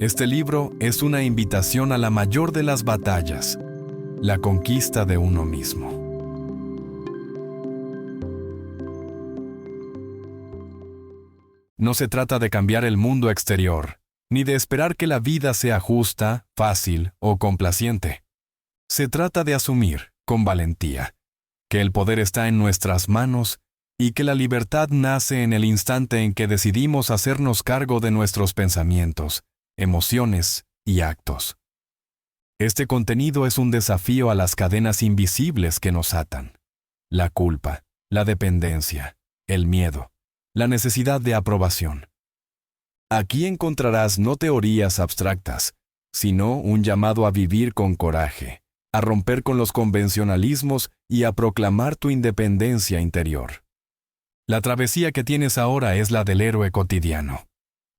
Este libro es una invitación a la mayor de las batallas, la conquista de uno mismo. No se trata de cambiar el mundo exterior, ni de esperar que la vida sea justa, fácil o complaciente. Se trata de asumir, con valentía, que el poder está en nuestras manos y que la libertad nace en el instante en que decidimos hacernos cargo de nuestros pensamientos, emociones y actos. Este contenido es un desafío a las cadenas invisibles que nos atan: la culpa, la dependencia, el miedo, la necesidad de aprobación. Aquí encontrarás no teorías abstractas, sino un llamado a vivir con coraje, a romper con los convencionalismos y a proclamar tu independencia interior. La travesía que tienes ahora es la del héroe cotidiano,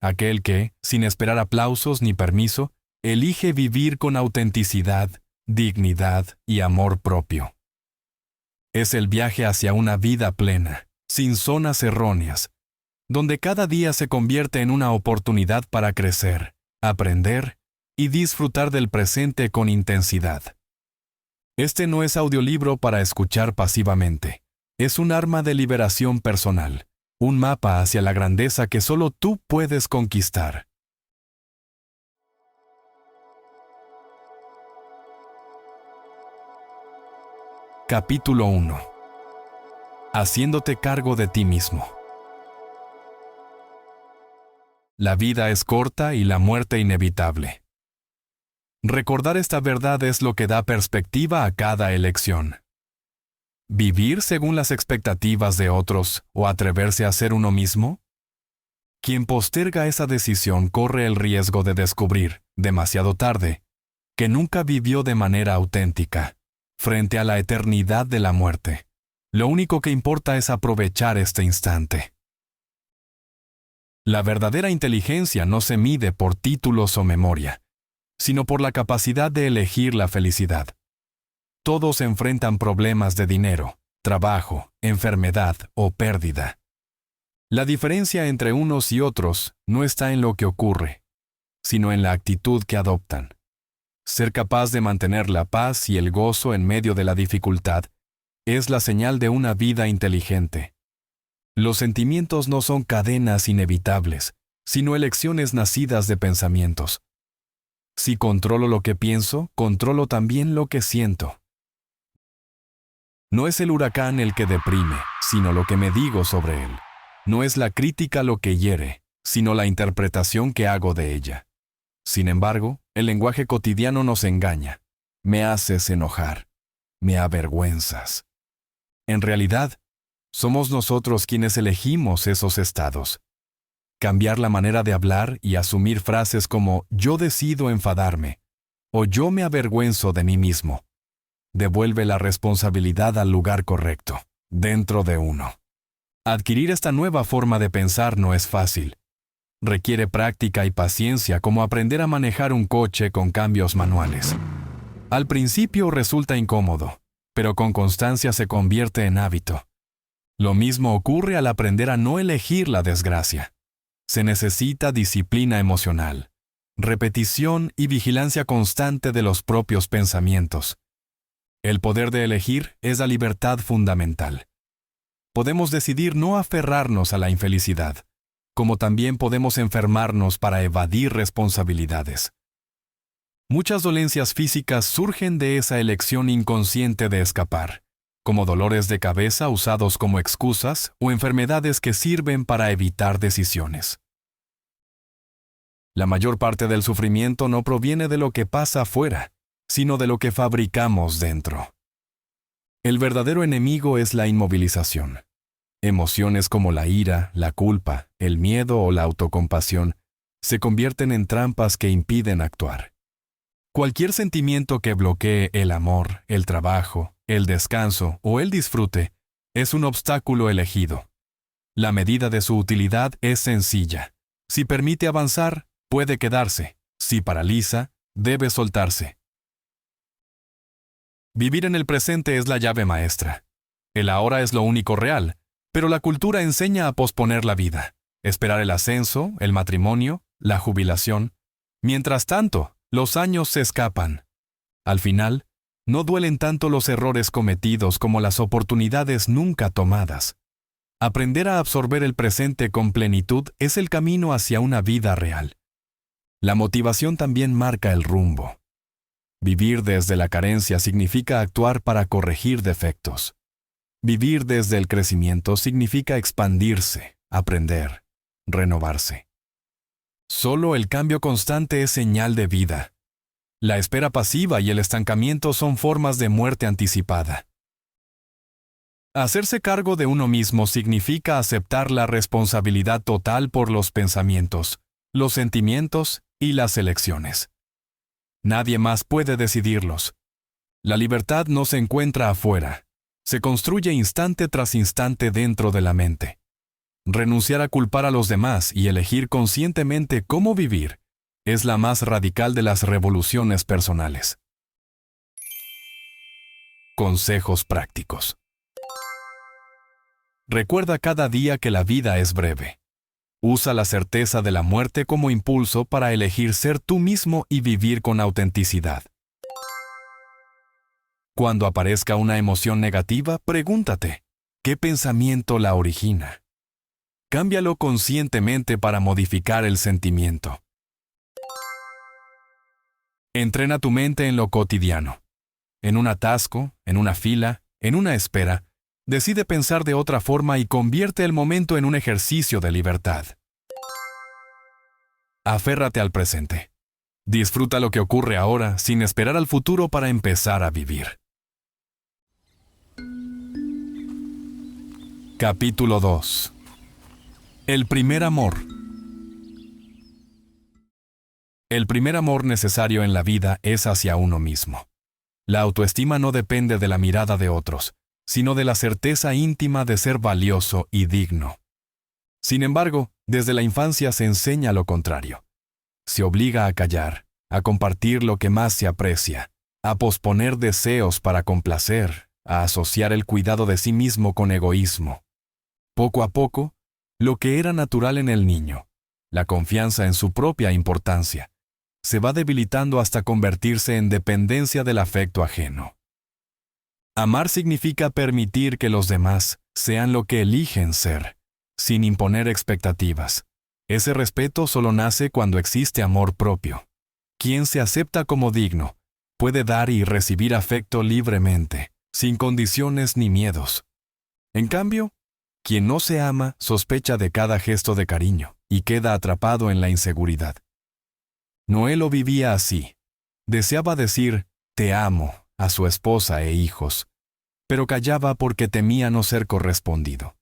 aquel que, sin esperar aplausos ni permiso, elige vivir con autenticidad, dignidad y amor propio. Es el viaje hacia una vida plena, sin zonas erróneas, donde cada día se convierte en una oportunidad para crecer, aprender y disfrutar del presente con intensidad. Este no es audiolibro para escuchar pasivamente. Es un arma de liberación personal, un mapa hacia la grandeza que solo tú puedes conquistar. Capítulo 1. Haciéndote cargo de ti mismo. La vida es corta y la muerte inevitable. Recordar esta verdad es lo que da perspectiva a cada elección. ¿Vivir según las expectativas de otros o atreverse a ser uno mismo? Quien posterga esa decisión corre el riesgo de descubrir, demasiado tarde, que nunca vivió de manera auténtica, frente a la eternidad de la muerte. Lo único que importa es aprovechar este instante. La verdadera inteligencia no se mide por títulos o memoria, sino por la capacidad de elegir la felicidad. Todos enfrentan problemas de dinero, trabajo, enfermedad o pérdida. La diferencia entre unos y otros no está en lo que ocurre, sino en la actitud que adoptan. Ser capaz de mantener la paz y el gozo en medio de la dificultad es la señal de una vida inteligente. Los sentimientos no son cadenas inevitables, sino elecciones nacidas de pensamientos. Si controlo lo que pienso, controlo también lo que siento. No es el huracán el que deprime, sino lo que me digo sobre él. No es la crítica lo que hiere, sino la interpretación que hago de ella. Sin embargo, el lenguaje cotidiano nos engaña. Me haces enojar. Me avergüenzas. En realidad, somos nosotros quienes elegimos esos estados. Cambiar la manera de hablar y asumir frases como «yo decido enfadarme» o «yo me avergüenzo de mí mismo» devuelve la responsabilidad al lugar correcto, dentro de uno. Adquirir esta nueva forma de pensar no es fácil. Requiere práctica y paciencia, como aprender a manejar un coche con cambios manuales. Al principio resulta incómodo, pero con constancia se convierte en hábito. Lo mismo ocurre al aprender a no elegir la desgracia. Se necesita disciplina emocional, repetición y vigilancia constante de los propios pensamientos. El poder de elegir es la libertad fundamental. Podemos decidir no aferrarnos a la infelicidad, como también podemos enfermarnos para evadir responsabilidades. Muchas dolencias físicas surgen de esa elección inconsciente de escapar, como dolores de cabeza usados como excusas o enfermedades que sirven para evitar decisiones. La mayor parte del sufrimiento no proviene de lo que pasa afuera, sino de lo que fabricamos dentro. El verdadero enemigo es la inmovilización. Emociones como la ira, la culpa, el miedo o la autocompasión se convierten en trampas que impiden actuar. Cualquier sentimiento que bloquee el amor, el trabajo, el descanso o el disfrute es un obstáculo elegido. La medida de su utilidad es sencilla. Si permite avanzar, puede quedarse. Si paraliza, debe soltarse. Vivir en el presente es la llave maestra. El ahora es lo único real, pero la cultura enseña a posponer la vida, esperar el ascenso, el matrimonio, la jubilación, Mientras tanto, los años se escapan. Al final, no duelen tanto los errores cometidos como las oportunidades nunca tomadas. Aprender a absorber el presente con plenitud es el camino hacia una vida real. La motivación también marca el rumbo. Vivir desde la carencia significa actuar para corregir defectos. Vivir desde el crecimiento significa expandirse, aprender, renovarse. Solo el cambio constante es señal de vida. La espera pasiva y el estancamiento son formas de muerte anticipada. Hacerse cargo de uno mismo significa aceptar la responsabilidad total por los pensamientos, los sentimientos y las elecciones. Nadie más puede decidirlos. La libertad no se encuentra afuera, se construye instante tras instante dentro de la mente. Renunciar a culpar a los demás y elegir conscientemente cómo vivir es la más radical de las revoluciones personales. Consejos prácticos. Recuerda cada día que la vida es breve. Usa la certeza de la muerte como impulso para elegir ser tú mismo y vivir con autenticidad. Cuando aparezca una emoción negativa, pregúntate, ¿qué pensamiento la origina? Cámbialo conscientemente para modificar el sentimiento. Entrena tu mente en lo cotidiano. En un atasco, en una fila, en una espera, decide pensar de otra forma y convierte el momento en un ejercicio de libertad. Aférrate al presente. Disfruta lo que ocurre ahora sin esperar al futuro para empezar a vivir. Capítulo 2. El primer amor. El primer amor necesario en la vida es hacia uno mismo. La autoestima no depende de la mirada de otros, sino de la certeza íntima de ser valioso y digno. Sin embargo, desde la infancia se enseña lo contrario. Se obliga a callar, a compartir lo que más se aprecia, a posponer deseos para complacer, a asociar el cuidado de sí mismo con egoísmo. Poco a poco, lo que era natural en el niño, la confianza en su propia importancia, se va debilitando hasta convertirse en dependencia del afecto ajeno. Amar significa permitir que los demás sean lo que eligen ser, sin imponer expectativas. Ese respeto solo nace cuando existe amor propio. Quien se acepta como digno puede dar y recibir afecto libremente, sin condiciones ni miedos. En cambio, quien no se ama sospecha de cada gesto de cariño y queda atrapado en la inseguridad. Noé lo vivía así. Deseaba decir «te amo» a su esposa e hijos, pero callaba porque temía no ser correspondido.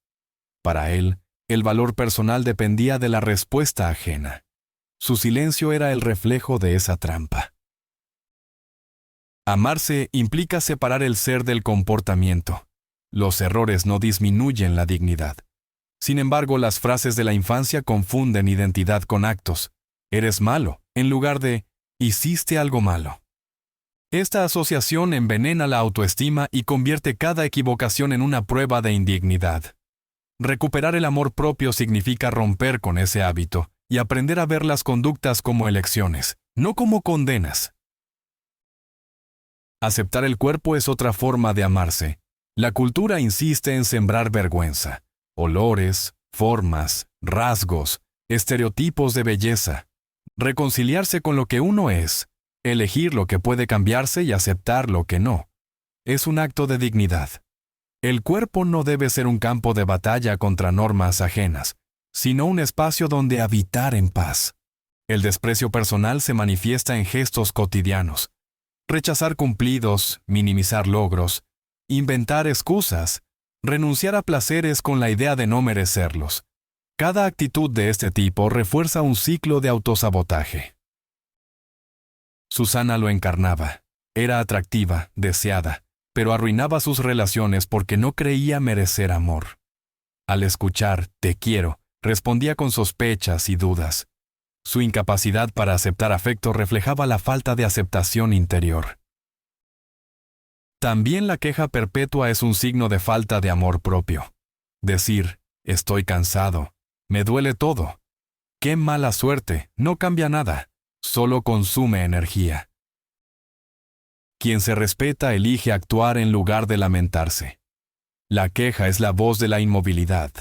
Para él, el valor personal dependía de la respuesta ajena. Su silencio era el reflejo de esa trampa. Amarse implica separar el ser del comportamiento. Los errores no disminuyen la dignidad. Sin embargo, las frases de la infancia confunden identidad con actos. Eres malo, en lugar de hiciste algo malo. Esta asociación envenena la autoestima y convierte cada equivocación en una prueba de indignidad. Recuperar el amor propio significa romper con ese hábito y aprender a ver las conductas como elecciones, no como condenas. Aceptar el cuerpo es otra forma de amarse. La cultura insiste en sembrar vergüenza, olores, formas, rasgos, estereotipos de belleza. Reconciliarse con lo que uno es, elegir lo que puede cambiarse y aceptar lo que no, es un acto de dignidad. El cuerpo no debe ser un campo de batalla contra normas ajenas, sino un espacio donde habitar en paz. El desprecio personal se manifiesta en gestos cotidianos. Rechazar cumplidos, minimizar logros, inventar excusas, renunciar a placeres con la idea de no merecerlos. Cada actitud de este tipo refuerza un ciclo de autosabotaje. Susana lo encarnaba. Era atractiva, deseada, pero arruinaba sus relaciones porque no creía merecer amor. Al escuchar «te quiero», respondía con sospechas y dudas. Su incapacidad para aceptar afecto reflejaba la falta de aceptación interior. También la queja perpetua es un signo de falta de amor propio. Decir «estoy cansado», «me duele todo», «qué mala suerte», no cambia nada. solo consume energía. Quien se respeta elige actuar en lugar de lamentarse. La queja es la voz de la inmovilidad.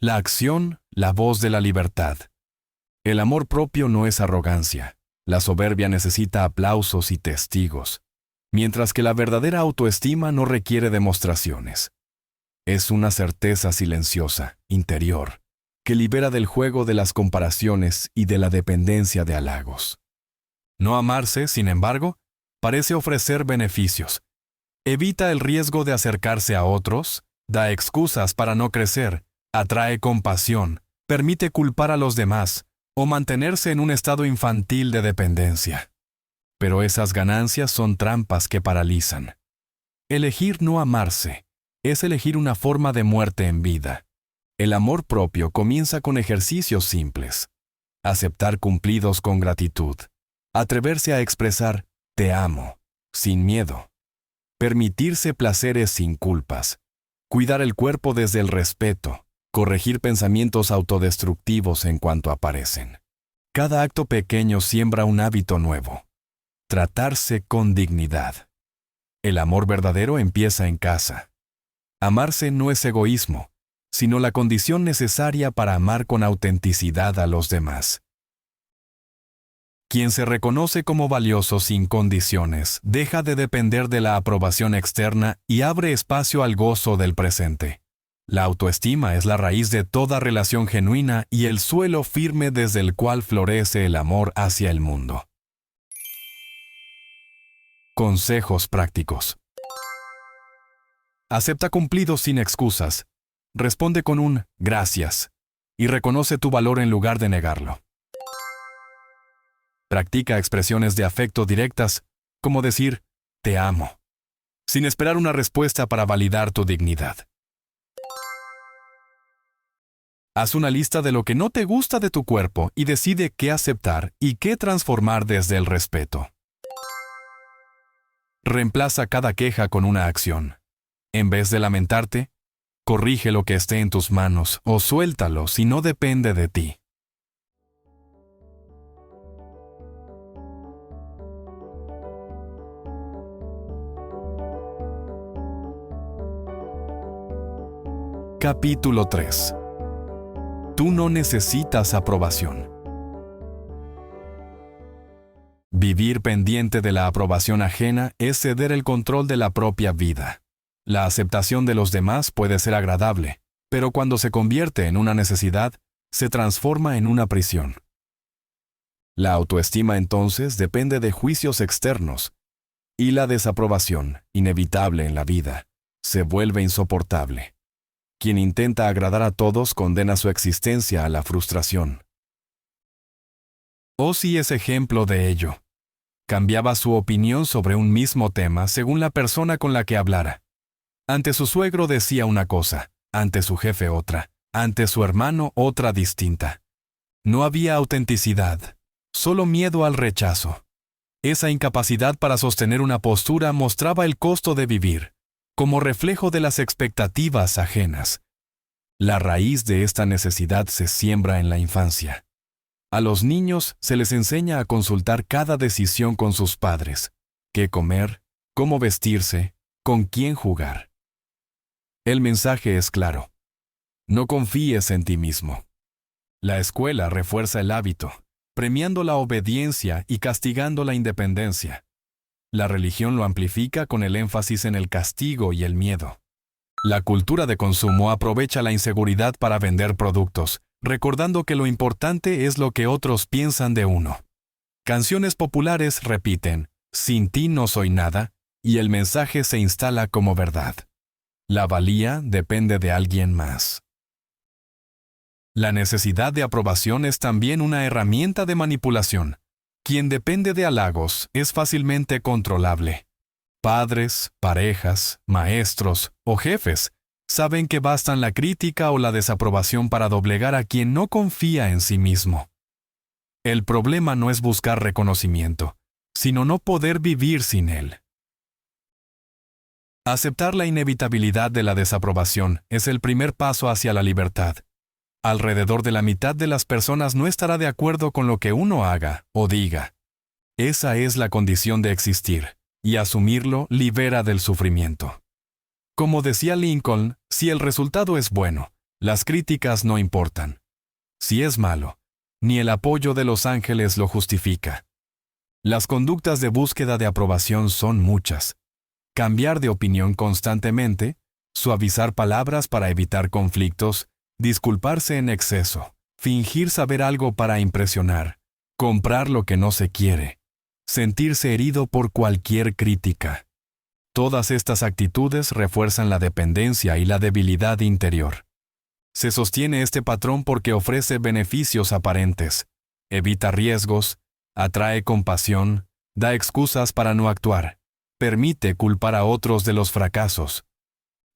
La acción, la voz de la libertad. El amor propio no es arrogancia. La soberbia necesita aplausos y testigos, mientras que la verdadera autoestima no requiere demostraciones. Es una certeza silenciosa, interior, que libera del juego de las comparaciones y de la dependencia de halagos. No amarse, sin embargo, parece ofrecer beneficios. Evita el riesgo de acercarse a otros, da excusas para no crecer, atrae compasión, permite culpar a los demás o mantenerse en un estado infantil de dependencia. Pero esas ganancias son trampas que paralizan. Elegir no amarse es elegir una forma de muerte en vida. El amor propio comienza con ejercicios simples. Aceptar cumplidos con gratitud. Atreverse a expresar «te amo», sin miedo. Permitirse placeres sin culpas. Cuidar el cuerpo desde el respeto. Corregir pensamientos autodestructivos en cuanto aparecen. Cada acto pequeño siembra un hábito nuevo. Tratarse con dignidad. El amor verdadero empieza en casa. Amarse no es egoísmo, sino la condición necesaria para amar con autenticidad a los demás. Quien se reconoce como valioso sin condiciones deja de depender de la aprobación externa y abre espacio al gozo del presente. La autoestima es la raíz de toda relación genuina y el suelo firme desde el cual florece el amor hacia el mundo. Consejos prácticos. Acepta cumplidos sin excusas. Responde con un «gracias» y reconoce tu valor en lugar de negarlo. Practica expresiones de afecto directas, como decir «te amo», sin esperar una respuesta para validar tu dignidad. Haz una lista de lo que no te gusta de tu cuerpo y decide qué aceptar y qué transformar desde el respeto. Reemplaza cada queja con una acción. En vez de lamentarte, corrige lo que esté en tus manos o suéltalo si no depende de ti. Capítulo 3. Tú no necesitas aprobación. Vivir pendiente de la aprobación ajena es ceder el control de la propia vida. La aceptación de los demás puede ser agradable, pero cuando se convierte en una necesidad, se transforma en una prisión. La autoestima entonces depende de juicios externos, y la desaprobación, inevitable en la vida, se vuelve insoportable. Quien intenta agradar a todos condena su existencia a la frustración. Ozzy es ejemplo de ello. Cambiaba su opinión sobre un mismo tema según la persona con la que hablara. Ante su suegro decía una cosa, ante su jefe otra, ante su hermano otra distinta. No había autenticidad, solo miedo al rechazo. Esa incapacidad para sostener una postura mostraba el costo de vivir, como reflejo de las expectativas ajenas. La raíz de esta necesidad se siembra en la infancia. A los niños se les enseña a consultar cada decisión con sus padres: qué comer, cómo vestirse, con quién jugar. El mensaje es claro: no confíes en ti mismo. La escuela refuerza el hábito, premiando la obediencia y castigando la independencia. La religión lo amplifica con el énfasis en el castigo y el miedo. La cultura de consumo aprovecha la inseguridad para vender productos, recordando que lo importante es lo que otros piensan de uno. Canciones populares repiten, «Sin ti no soy nada», y el mensaje se instala como verdad. La valía depende de alguien más. La necesidad de aprobación es también una herramienta de manipulación. Quien depende de halagos es fácilmente controlable. Padres, parejas, maestros o jefes saben que bastan la crítica o la desaprobación para doblegar a quien no confía en sí mismo. El problema no es buscar reconocimiento, sino no poder vivir sin él. Aceptar la inevitabilidad de la desaprobación es el primer paso hacia la libertad. Alrededor de la mitad de las personas no estará de acuerdo con lo que uno haga o diga, Esa es la condición de existir, y asumirlo libera del sufrimiento. Como decía Lincoln, si el resultado es bueno, las críticas no importan. Si es malo, ni el apoyo de los ángeles lo justifica. Las conductas de búsqueda de aprobación son muchas. Cambiar de opinión constantemente, suavizar palabras para evitar conflictos, disculparse en exceso, fingir saber algo para impresionar, comprar lo que no se quiere, sentirse herido por cualquier crítica. Todas estas actitudes refuerzan la dependencia y la debilidad interior. Se sostiene este patrón porque ofrece beneficios aparentes, evita riesgos, atrae compasión, da excusas para no actuar, permite culpar a otros de los fracasos.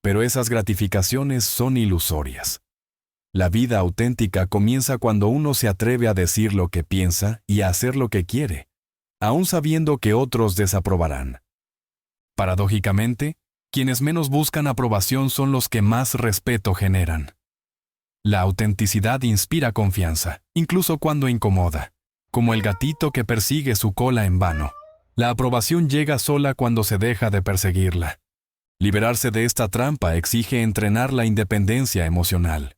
Pero esas gratificaciones son ilusorias. La vida auténtica comienza cuando uno se atreve a decir lo que piensa y a hacer lo que quiere, aun sabiendo que otros desaprobarán. Paradójicamente, quienes menos buscan aprobación son los que más respeto generan. La autenticidad inspira confianza, incluso cuando incomoda, como el gatito que persigue su cola en vano. La aprobación llega sola cuando se deja de perseguirla. Liberarse de esta trampa exige entrenar la independencia emocional.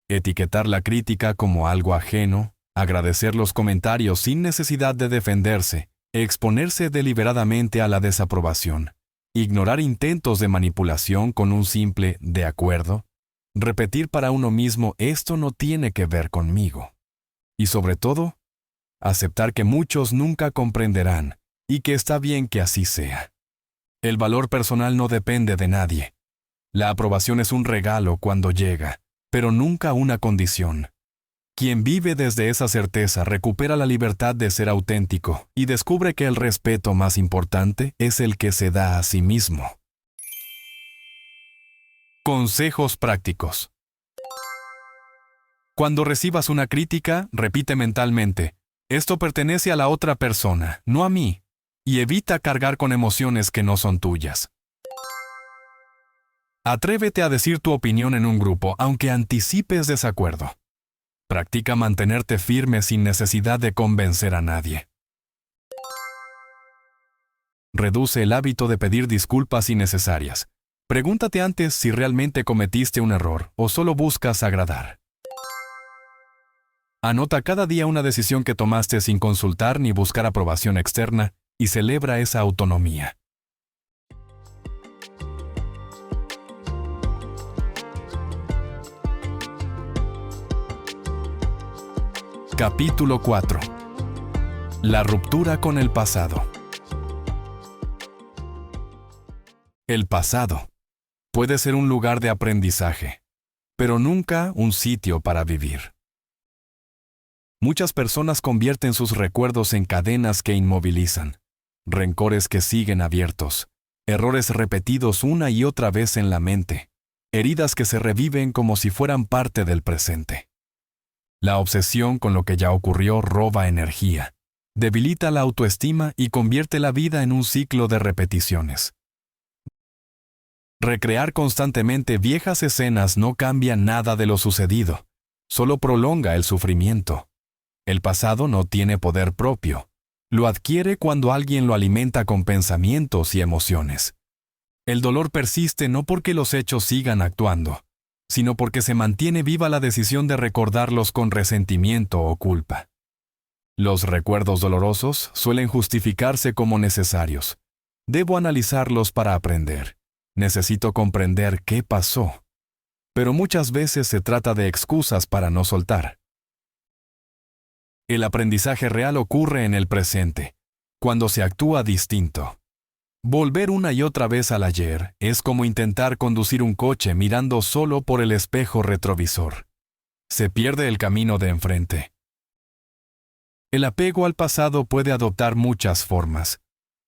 Etiquetar la crítica como algo ajeno, agradecer los comentarios sin necesidad de defenderse, exponerse deliberadamente a la desaprobación, ignorar intentos de manipulación con un simple «de acuerdo», repetir para uno mismo «esto no tiene que ver conmigo». Y sobre todo, aceptar que muchos nunca comprenderán y que está bien que así sea. El valor personal no depende de nadie. La aprobación es un regalo cuando llega, pero nunca una condición. Quien vive desde esa certeza recupera la libertad de ser auténtico y descubre que el respeto más importante es el que se da a sí mismo. Consejos prácticos. Cuando recibas una crítica, repite mentalmente: esto pertenece a la otra persona, no a mí, y evita cargar con emociones que no son tuyas. Atrévete a decir tu opinión en un grupo, aunque anticipes desacuerdo. Practica mantenerte firme sin necesidad de convencer a nadie. Reduce el hábito de pedir disculpas innecesarias. Pregúntate antes si realmente cometiste un error o solo buscas agradar. Anota cada día una decisión que tomaste sin consultar ni buscar aprobación externa y celebra esa autonomía. Capítulo 4. La ruptura con el pasado. El pasado puede ser un lugar de aprendizaje, pero nunca un sitio para vivir. Muchas personas convierten sus recuerdos en cadenas que inmovilizan, rencores que siguen abiertos, errores repetidos una y otra vez en la mente, heridas que se reviven como si fueran parte del presente. La obsesión con lo que ya ocurrió roba energía, debilita la autoestima y convierte la vida en un ciclo de repeticiones. Recrear constantemente viejas escenas no cambia nada de lo sucedido, solo prolonga el sufrimiento. El pasado no tiene poder propio, lo adquiere cuando alguien lo alimenta con pensamientos y emociones. El dolor persiste no porque los hechos sigan actuando, sino porque se mantiene viva la decisión de recordarlos con resentimiento o culpa. Los recuerdos dolorosos suelen justificarse como necesarios. Debo analizarlos para aprender. Necesito comprender qué pasó. Pero muchas veces se trata de excusas para no soltar. El aprendizaje real ocurre en el presente, cuando se actúa distinto. Volver una y otra vez al ayer es como intentar conducir un coche mirando solo por el espejo retrovisor. Se pierde el camino de enfrente. El apego al pasado puede adoptar muchas formas.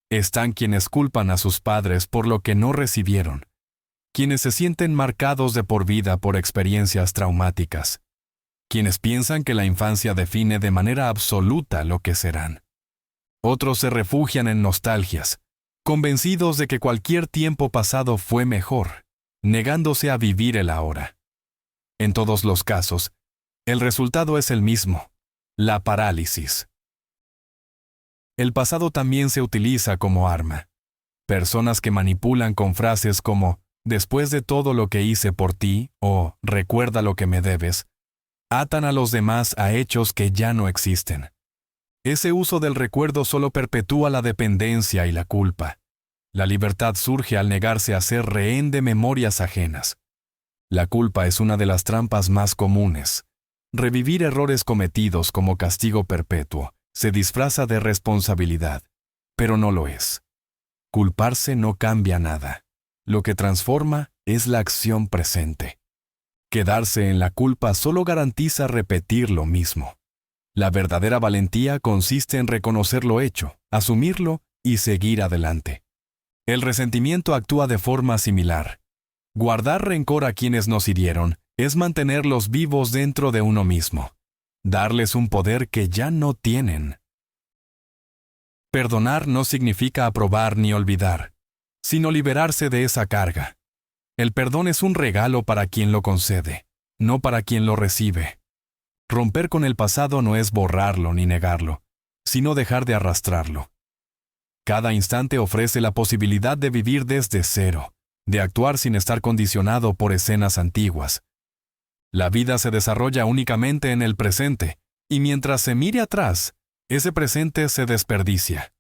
Están quienes culpan a sus padres por lo que no recibieron, quienes se sienten marcados de por vida por experiencias traumáticas, quienes piensan que la infancia define de manera absoluta lo que serán. Otros se refugian en nostalgias, convencidos de que cualquier tiempo pasado fue mejor, negándose a vivir el ahora. En todos los casos, el resultado es el mismo: la parálisis. El pasado también se utiliza como arma. Personas que manipulan con frases como «después de todo lo que hice por ti» o «recuerda lo que me debes», atan a los demás a hechos que ya no existen. Ese uso del recuerdo solo perpetúa la dependencia y la culpa. La libertad surge al negarse a ser rehén de memorias ajenas. La culpa es una de las trampas más comunes. Revivir errores cometidos como castigo perpetuo se disfraza de responsabilidad, pero no lo es. Culparse no cambia nada. Lo que transforma es la acción presente. Quedarse en la culpa solo garantiza repetir lo mismo. La verdadera valentía consiste en reconocer lo hecho, asumirlo y seguir adelante. El resentimiento actúa de forma similar. Guardar rencor a quienes nos hirieron es mantenerlos vivos dentro de uno mismo, darles un poder que ya no tienen. Perdonar no significa aprobar ni olvidar, sino liberarse de esa carga. El perdón es un regalo para quien lo concede, no para quien lo recibe. Romper con el pasado no es borrarlo ni negarlo, sino dejar de arrastrarlo. Cada instante ofrece la posibilidad de vivir desde cero, de actuar sin estar condicionado por escenas antiguas. La vida se desarrolla únicamente en el presente, y mientras se mire atrás, ese presente se desperdicia.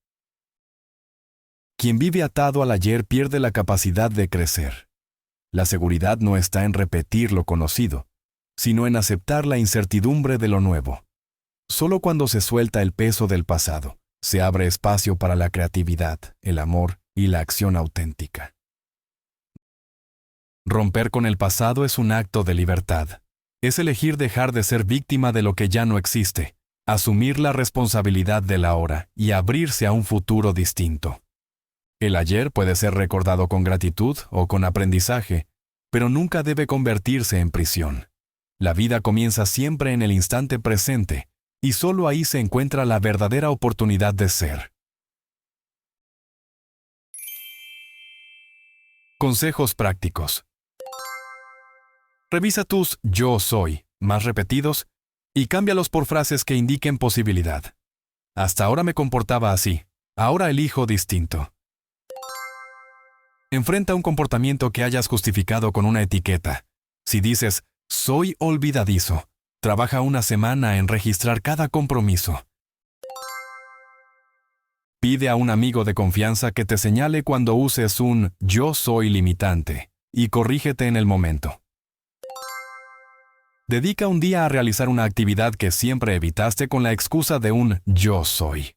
Quien vive atado al ayer pierde la capacidad de crecer. La seguridad no está en repetir lo conocido, sino en aceptar la incertidumbre de lo nuevo. Solo cuando se suelta el peso del pasado, se abre espacio para la creatividad, el amor y la acción auténtica. Romper con el pasado es un acto de libertad. Es elegir dejar de ser víctima de lo que ya no existe, asumir la responsabilidad del ahora y abrirse a un futuro distinto. El ayer puede ser recordado con gratitud o con aprendizaje, pero nunca debe convertirse en prisión. La vida comienza siempre en el instante presente, y solo ahí se encuentra la verdadera oportunidad de ser. Consejos prácticos. Revisa tus «yo soy» más repetidos y cámbialos por frases que indiquen posibilidad. Hasta ahora me comportaba así, ahora elijo distinto. Enfrenta un comportamiento que hayas justificado con una etiqueta. Si dices «soy olvidadizo», trabaja una semana en registrar cada compromiso. Pide a un amigo de confianza que te señale cuando uses un «yo soy» limitante y corrígete en el momento. Dedica un día a realizar una actividad que siempre evitaste con la excusa de un «yo soy».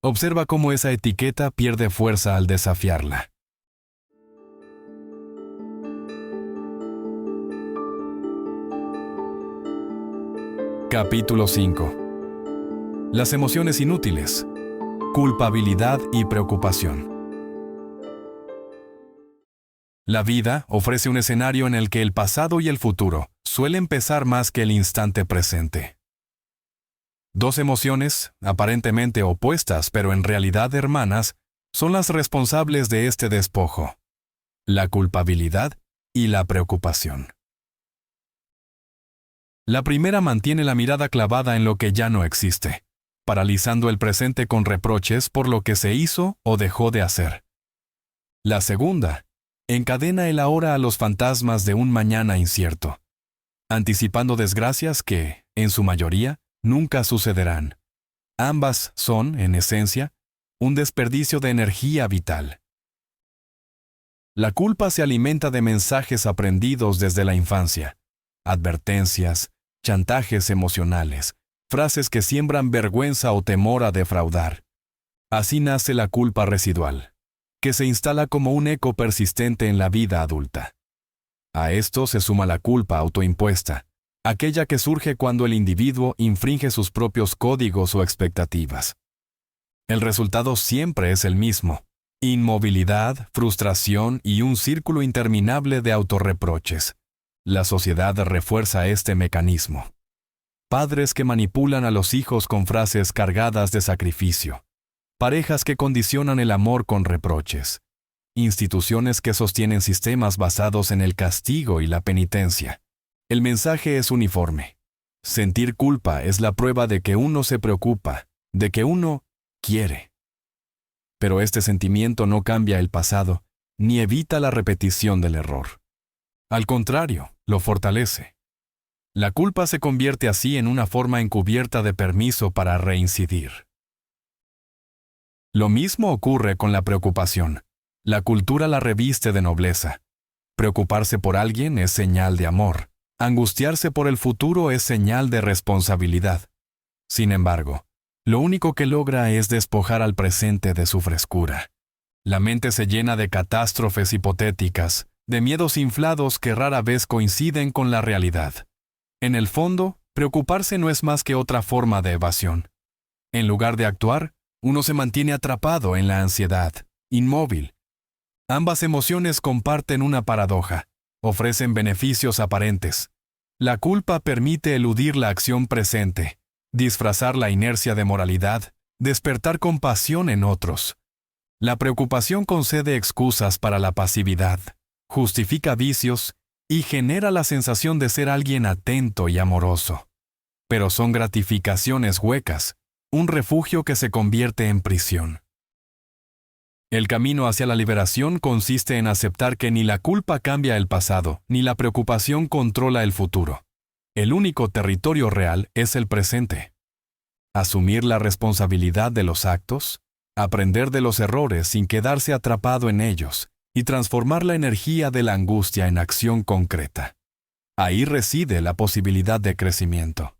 Observa cómo esa etiqueta pierde fuerza al desafiarla. Capítulo 5. Las emociones inútiles. Culpabilidad y preocupación. La vida ofrece un escenario en el que el pasado y el futuro suelen pesar más que el instante presente. Dos emociones, aparentemente opuestas pero en realidad hermanas, son las responsables de este despojo: la culpabilidad y la preocupación. La primera mantiene la mirada clavada en lo que ya no existe, paralizando el presente con reproches por lo que se hizo o dejó de hacer. La segunda encadena el ahora a los fantasmas de un mañana incierto, anticipando desgracias que, en su mayoría, nunca sucederán. Ambas son, en esencia, un desperdicio de energía vital. La culpa se alimenta de mensajes aprendidos desde la infancia, advertencias, chantajes emocionales, frases que siembran vergüenza o temor a defraudar. Así nace la culpa residual, que se instala como un eco persistente en la vida adulta. A esto se suma la culpa autoimpuesta, aquella que surge cuando el individuo infringe sus propios códigos o expectativas. El resultado siempre es el mismo: inmovilidad, frustración y un círculo interminable de autorreproches. La sociedad refuerza este mecanismo. Padres que manipulan a los hijos con frases cargadas de sacrificio. Parejas que condicionan el amor con reproches. Instituciones que sostienen sistemas basados en el castigo y la penitencia. El mensaje es uniforme. Sentir culpa es la prueba de que uno se preocupa, de que uno quiere. Pero este sentimiento no cambia el pasado, ni evita la repetición del error. Al contrario, lo fortalece. La culpa se convierte así en una forma encubierta de permiso para reincidir. Lo mismo ocurre con la preocupación. La cultura la reviste de nobleza. Preocuparse por alguien es señal de amor. Angustiarse por el futuro es señal de responsabilidad. Sin embargo, lo único que logra es despojar al presente de su frescura. La mente se llena de catástrofes hipotéticas, de miedos inflados que rara vez coinciden con la realidad. En el fondo, preocuparse no es más que otra forma de evasión. En lugar de actuar, uno se mantiene atrapado en la ansiedad, inmóvil. Ambas emociones comparten una paradoja, ofrecen beneficios aparentes. La culpa permite eludir la acción presente, disfrazar la inercia de moralidad, despertar compasión en otros. La preocupación concede excusas para la pasividad, justifica vicios y genera la sensación de ser alguien atento y amoroso. Pero son gratificaciones huecas, un refugio que se convierte en prisión. El camino hacia la liberación consiste en aceptar que ni la culpa cambia el pasado, ni la preocupación controla el futuro. El único territorio real es el presente. Asumir la responsabilidad de los actos, aprender de los errores sin quedarse atrapado en ellos, y transformar la energía de la angustia en acción concreta. Ahí reside la posibilidad de crecimiento.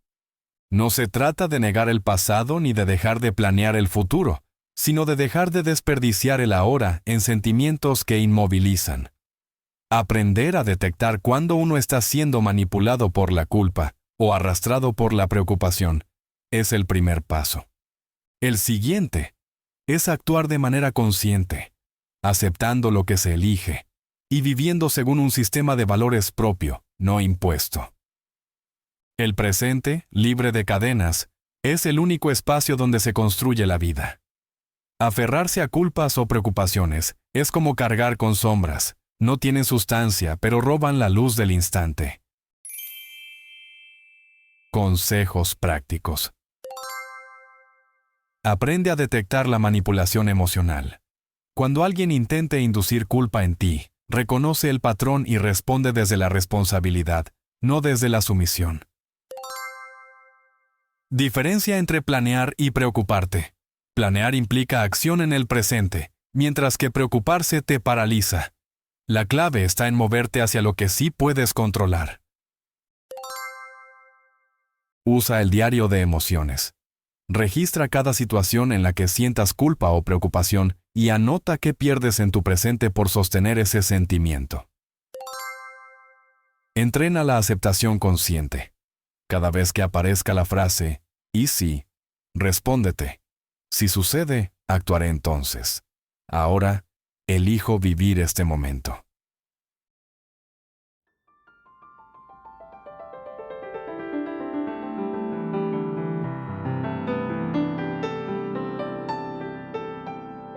No se trata de negar el pasado ni de dejar de planear el futuro, sino de dejar de desperdiciar el ahora en sentimientos que inmovilizan. Aprender a detectar cuándo uno está siendo manipulado por la culpa o arrastrado por la preocupación es el primer paso. El siguiente es actuar de manera consciente, aceptando lo que se elige y viviendo según un sistema de valores propio, no impuesto. El presente, libre de cadenas, es el único espacio donde se construye la vida. Aferrarse a culpas o preocupaciones es como cargar con sombras. No tienen sustancia, pero roban la luz del instante. Consejos prácticos. Aprende a detectar la manipulación emocional. Cuando alguien intente inducir culpa en ti, reconoce el patrón y responde desde la responsabilidad, no desde la sumisión. Diferencia entre planear y preocuparte. Planear implica acción en el presente, mientras que preocuparse te paraliza. La clave está en moverte hacia lo que sí puedes controlar. Usa el diario de emociones. Registra cada situación en la que sientas culpa o preocupación y anota qué pierdes en tu presente por sostener ese sentimiento. Entrena la aceptación consciente. Cada vez que aparezca la frase, ¿y si?, respóndete. Si sucede, actuaré entonces. Ahora, elijo vivir este momento.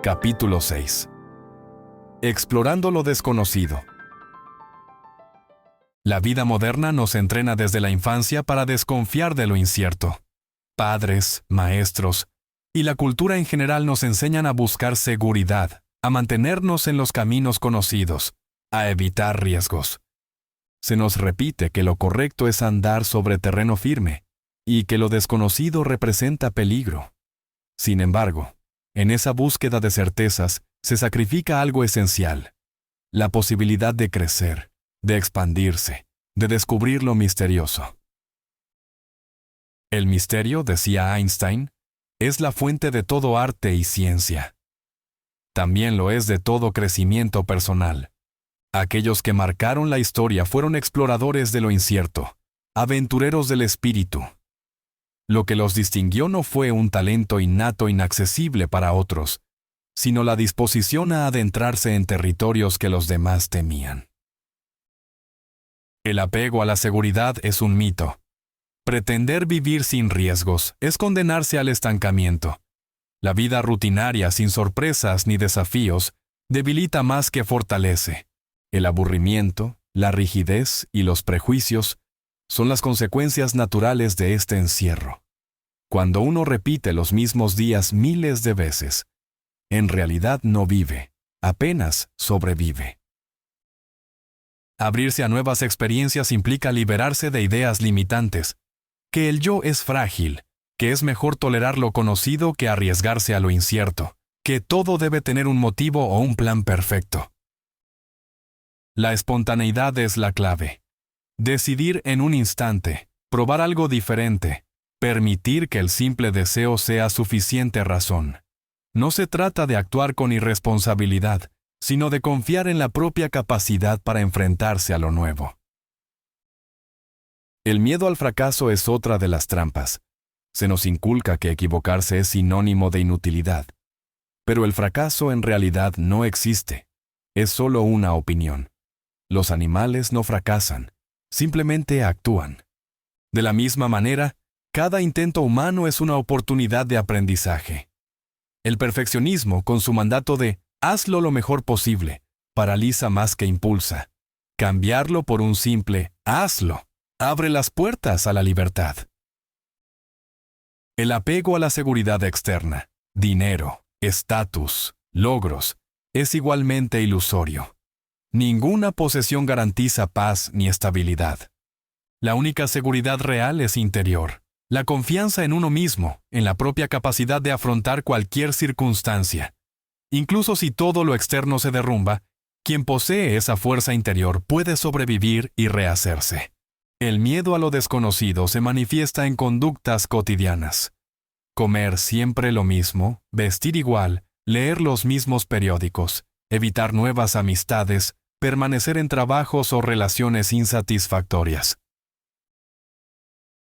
Capítulo 6. Explorando lo desconocido. La vida moderna nos entrena desde la infancia para desconfiar de lo incierto. Padres, maestros y la cultura en general nos enseñan a buscar seguridad, a mantenernos en los caminos conocidos, a evitar riesgos. Se nos repite que lo correcto es andar sobre terreno firme y que lo desconocido representa peligro. Sin embargo, en esa búsqueda de certezas se sacrifica algo esencial: la posibilidad de crecer, de expandirse, de descubrir lo misterioso. El misterio, decía Einstein, es la fuente de todo arte y ciencia. También lo es de todo crecimiento personal. Aquellos que marcaron la historia fueron exploradores de lo incierto, aventureros del espíritu. Lo que los distinguió no fue un talento innato inaccesible para otros, sino la disposición a adentrarse en territorios que los demás temían. El apego a la seguridad es un mito. Pretender vivir sin riesgos es condenarse al estancamiento. La vida rutinaria, sin sorpresas ni desafíos, debilita más que fortalece. El aburrimiento, la rigidez y los prejuicios son las consecuencias naturales de este encierro. Cuando uno repite los mismos días miles de veces, en realidad no vive, apenas sobrevive. Abrirse a nuevas experiencias implica liberarse de ideas limitantes, que el yo es frágil, que es mejor tolerar lo conocido que arriesgarse a lo incierto, que todo debe tener un motivo o un plan perfecto. La espontaneidad es la clave. Decidir en un instante, probar algo diferente, permitir que el simple deseo sea suficiente razón. No se trata de actuar con irresponsabilidad, sino de confiar en la propia capacidad para enfrentarse a lo nuevo. El miedo al fracaso es otra de las trampas. Se nos inculca que equivocarse es sinónimo de inutilidad. Pero el fracaso en realidad no existe. Es solo una opinión. Los animales no fracasan, simplemente actúan. De la misma manera, cada intento humano es una oportunidad de aprendizaje. El perfeccionismo, con su mandato de «hazlo lo mejor posible», paraliza más que impulsa. Cambiarlo por un simple «hazlo» abre las puertas a la libertad. El apego a la seguridad externa, dinero, estatus, logros, es igualmente ilusorio. Ninguna posesión garantiza paz ni estabilidad. La única seguridad real es interior. La confianza en uno mismo, en la propia capacidad de afrontar cualquier circunstancia. Incluso si todo lo externo se derrumba, quien posee esa fuerza interior puede sobrevivir y rehacerse. El miedo a lo desconocido se manifiesta en conductas cotidianas. Comer siempre lo mismo, vestir igual, leer los mismos periódicos, evitar nuevas amistades, permanecer en trabajos o relaciones insatisfactorias.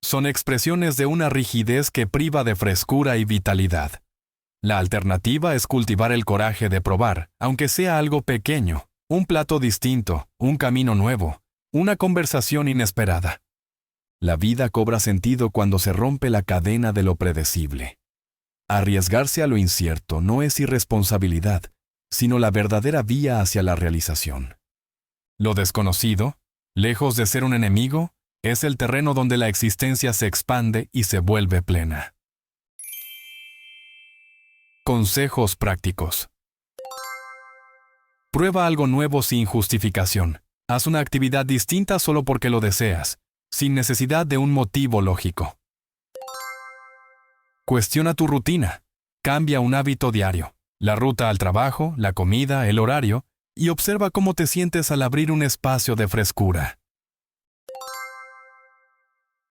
Son expresiones de una rigidez que priva de frescura y vitalidad. La alternativa es cultivar el coraje de probar, aunque sea algo pequeño, un plato distinto, un camino nuevo, una conversación inesperada. La vida cobra sentido cuando se rompe la cadena de lo predecible. Arriesgarse a lo incierto no es irresponsabilidad, sino la verdadera vía hacia la realización. Lo desconocido, lejos de ser un enemigo, es el terreno donde la existencia se expande y se vuelve plena. Consejos prácticos. Prueba algo nuevo sin justificación. Haz una actividad distinta solo porque lo deseas, sin necesidad de un motivo lógico. Cuestiona tu rutina. Cambia un hábito diario, la ruta al trabajo, la comida, el horario, y observa cómo te sientes al abrir un espacio de frescura.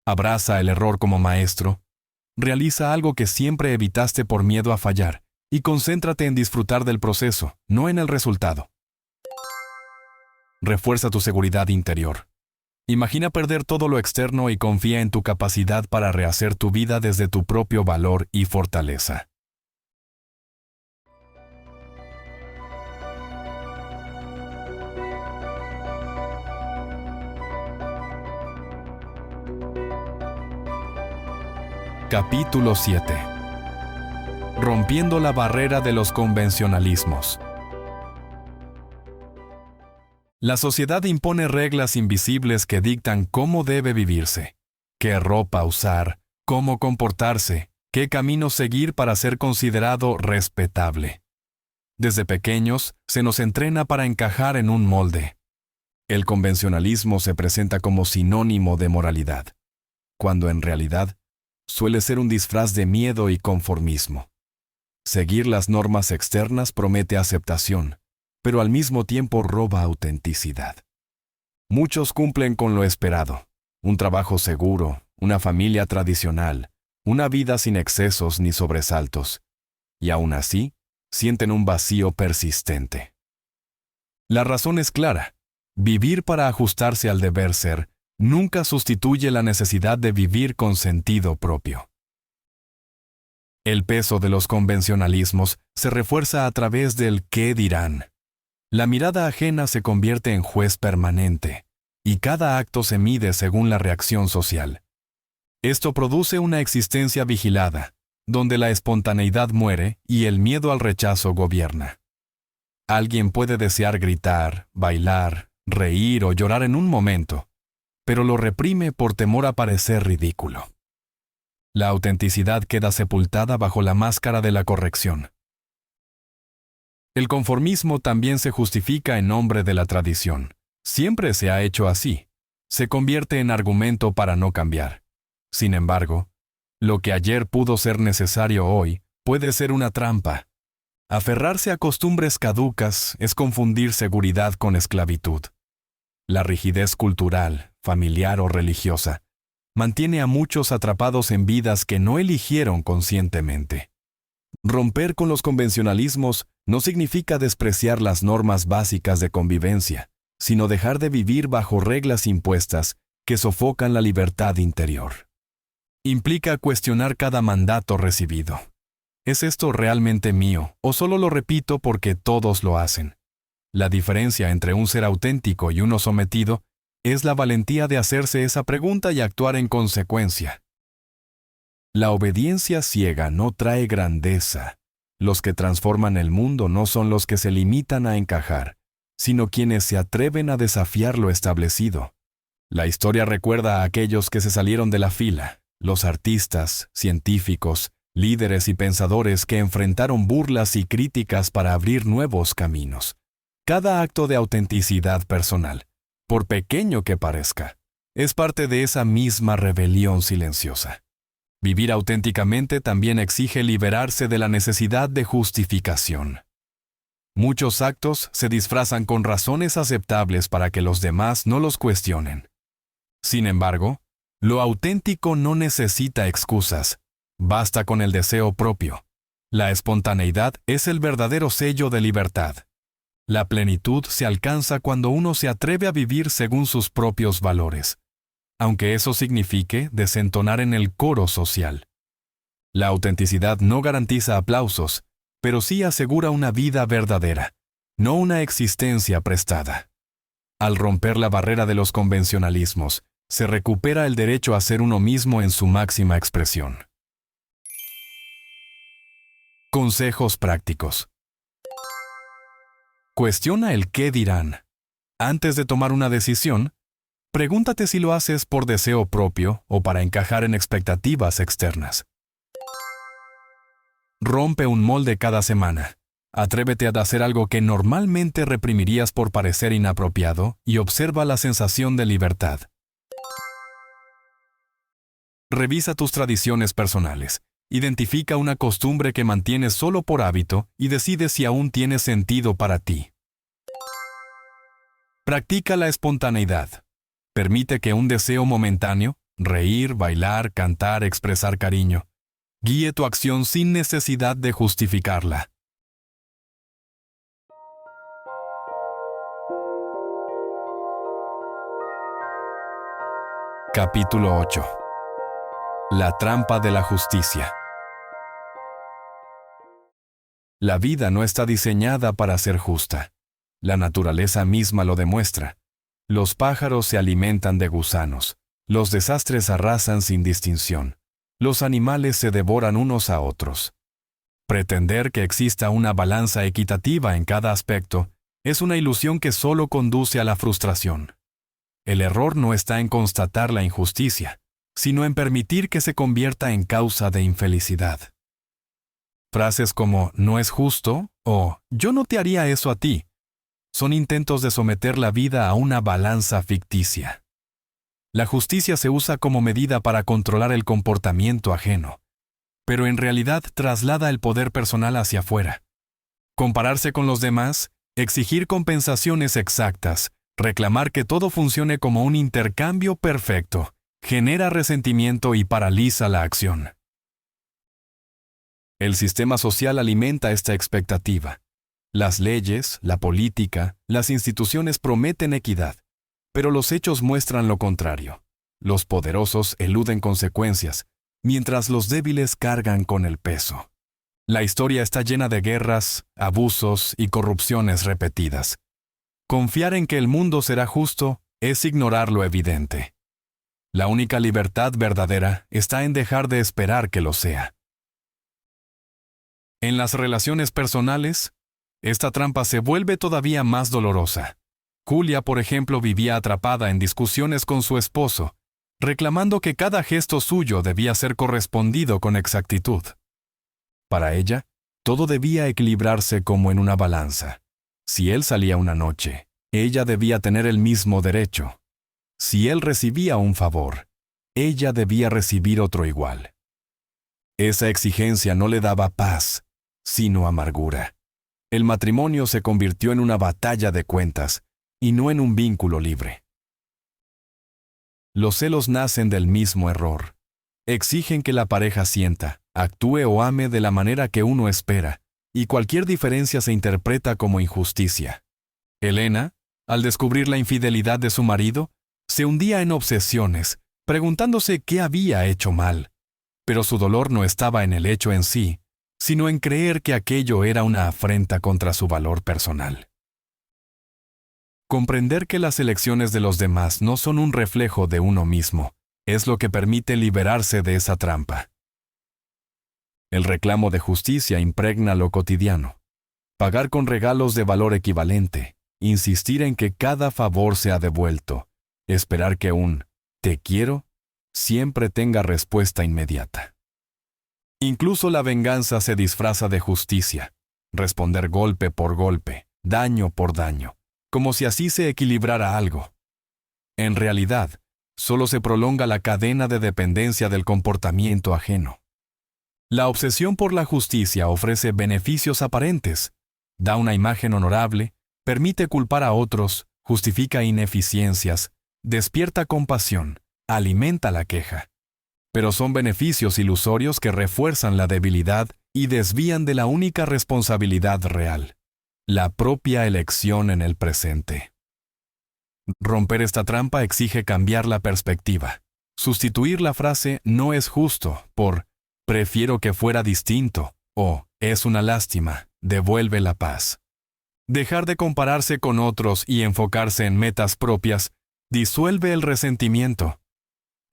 Abraza el error como maestro. Realiza algo que siempre evitaste por miedo a fallar y concéntrate en disfrutar del proceso, no en el resultado. Refuerza tu seguridad interior. Imagina perder todo lo externo y confía en tu capacidad para rehacer tu vida desde tu propio valor y fortaleza. Capítulo 7. Rompiendo la barrera de los convencionalismos. La sociedad impone reglas invisibles que dictan cómo debe vivirse, qué ropa usar, cómo comportarse, qué camino seguir para ser considerado respetable. Desde pequeños se nos entrena para encajar en un molde. El convencionalismo se presenta como sinónimo de moralidad, cuando en realidad suele ser un disfraz de miedo y conformismo. Seguir las normas externas promete aceptación, pero al mismo tiempo roba autenticidad. Muchos cumplen con lo esperado: un trabajo seguro, una familia tradicional, una vida sin excesos ni sobresaltos, y aún así, sienten un vacío persistente. La razón es clara: vivir para ajustarse al deber ser nunca sustituye la necesidad de vivir con sentido propio. El peso de los convencionalismos se refuerza a través del «qué dirán». La mirada ajena se convierte en juez permanente, y cada acto se mide según la reacción social. Esto produce una existencia vigilada, donde la espontaneidad muere y el miedo al rechazo gobierna. Alguien puede desear gritar, bailar, reír o llorar en un momento, pero lo reprime por temor a parecer ridículo. La autenticidad queda sepultada bajo la máscara de la corrección. El conformismo también se justifica en nombre de la tradición. Siempre se ha hecho así. Se convierte en argumento para no cambiar. Sin embargo, lo que ayer pudo ser necesario hoy puede ser una trampa. Aferrarse a costumbres caducas es confundir seguridad con esclavitud. La rigidez cultural, familiar o religiosa mantiene a muchos atrapados en vidas que no eligieron conscientemente. Romper con los convencionalismos no significa despreciar las normas básicas de convivencia, sino dejar de vivir bajo reglas impuestas que sofocan la libertad interior. Implica cuestionar cada mandato recibido. ¿Es esto realmente mío o solo lo repito porque todos lo hacen? La diferencia entre un ser auténtico y uno sometido es la valentía de hacerse esa pregunta y actuar en consecuencia. La obediencia ciega no trae grandeza. Los que transforman el mundo no son los que se limitan a encajar, sino quienes se atreven a desafiar lo establecido. La historia recuerda a aquellos que se salieron de la fila, los artistas, científicos, líderes y pensadores que enfrentaron burlas y críticas para abrir nuevos caminos. Cada acto de autenticidad personal, por pequeño que parezca, es parte de esa misma rebelión silenciosa. Vivir auténticamente también exige liberarse de la necesidad de justificación. Muchos actos se disfrazan con razones aceptables para que los demás no los cuestionen. Sin embargo, lo auténtico no necesita excusas, basta con el deseo propio. La espontaneidad es el verdadero sello de libertad. La plenitud se alcanza cuando uno se atreve a vivir según sus propios valores, aunque eso signifique desentonar en el coro social. La autenticidad no garantiza aplausos, pero sí asegura una vida verdadera, no una existencia prestada. Al romper la barrera de los convencionalismos, se recupera el derecho a ser uno mismo en su máxima expresión. Consejos prácticos. Cuestiona el qué dirán. Antes de tomar una decisión, pregúntate si lo haces por deseo propio o para encajar en expectativas externas. Rompe un molde cada semana. Atrévete a hacer algo que normalmente reprimirías por parecer inapropiado y observa la sensación de libertad. Revisa tus tradiciones personales. Identifica una costumbre que mantienes solo por hábito y decide si aún tiene sentido para ti. Practica la espontaneidad. Permite que un deseo momentáneo, reír, bailar, cantar, expresar cariño, guíe tu acción sin necesidad de justificarla. Capítulo 8. La trampa de la justicia. La vida no está diseñada para ser justa. La naturaleza misma lo demuestra. Los pájaros se alimentan de gusanos. Los desastres arrasan sin distinción. Los animales se devoran unos a otros. Pretender que exista una balanza equitativa en cada aspecto es una ilusión que solo conduce a la frustración. El error no está en constatar la injusticia, sino en permitir que se convierta en causa de infelicidad. Frases como «no es justo» o «yo no te haría eso a ti» son intentos de someter la vida a una balanza ficticia. La justicia se usa como medida para controlar el comportamiento ajeno, pero en realidad traslada el poder personal hacia afuera. Compararse con los demás, exigir compensaciones exactas, reclamar que todo funcione como un intercambio perfecto, genera resentimiento y paraliza la acción. El sistema social alimenta esta expectativa. Las leyes, la política, las instituciones prometen equidad, pero los hechos muestran lo contrario. Los poderosos eluden consecuencias, mientras los débiles cargan con el peso. La historia está llena de guerras, abusos y corrupciones repetidas. Confiar en que el mundo será justo es ignorar lo evidente. La única libertad verdadera está en dejar de esperar que lo sea. En las relaciones personales, esta trampa se vuelve todavía más dolorosa. Julia, por ejemplo, vivía atrapada en discusiones con su esposo, reclamando que cada gesto suyo debía ser correspondido con exactitud. Para ella, Todo debía equilibrarse como en una balanza. Si él salía una noche, ella debía tener el mismo derecho. Si él recibía un favor, ella debía recibir otro igual. Esa exigencia no le daba paz, sino amargura. El matrimonio se convirtió en una batalla de cuentas y no en un vínculo libre. Los celos nacen del mismo error. Exigen que la pareja sienta, actúe o ame de la manera que uno espera, y cualquier diferencia se interpreta como injusticia. Elena, al descubrir la infidelidad de su marido, se hundía en obsesiones, preguntándose qué había hecho mal. Pero su dolor no estaba en el hecho en sí, sino en creer que aquello era una afrenta contra su valor personal. Comprender que las elecciones de los demás no son un reflejo de uno mismo, es lo que permite liberarse de esa trampa. El reclamo de justicia impregna lo cotidiano. Pagar con regalos de valor equivalente, insistir en que cada favor sea devuelto, esperar que un «te quiero» siempre tenga respuesta inmediata. Incluso la venganza se disfraza de justicia, responder golpe por golpe, daño por daño, como si así se equilibrara algo. En realidad, solo se prolonga la cadena de dependencia del comportamiento ajeno. La obsesión por la justicia ofrece beneficios aparentes, da una imagen honorable, permite culpar a otros, justifica ineficiencias, despierta compasión, alimenta la queja. Pero son beneficios ilusorios que refuerzan la debilidad y desvían de la única responsabilidad real, la propia elección en el presente. Romper esta trampa exige cambiar la perspectiva, sustituir la frase «no es justo» por «prefiero que fuera distinto» o «es una lástima, devuelve la paz». Dejar de compararse con otros y enfocarse en metas propias disuelve el resentimiento.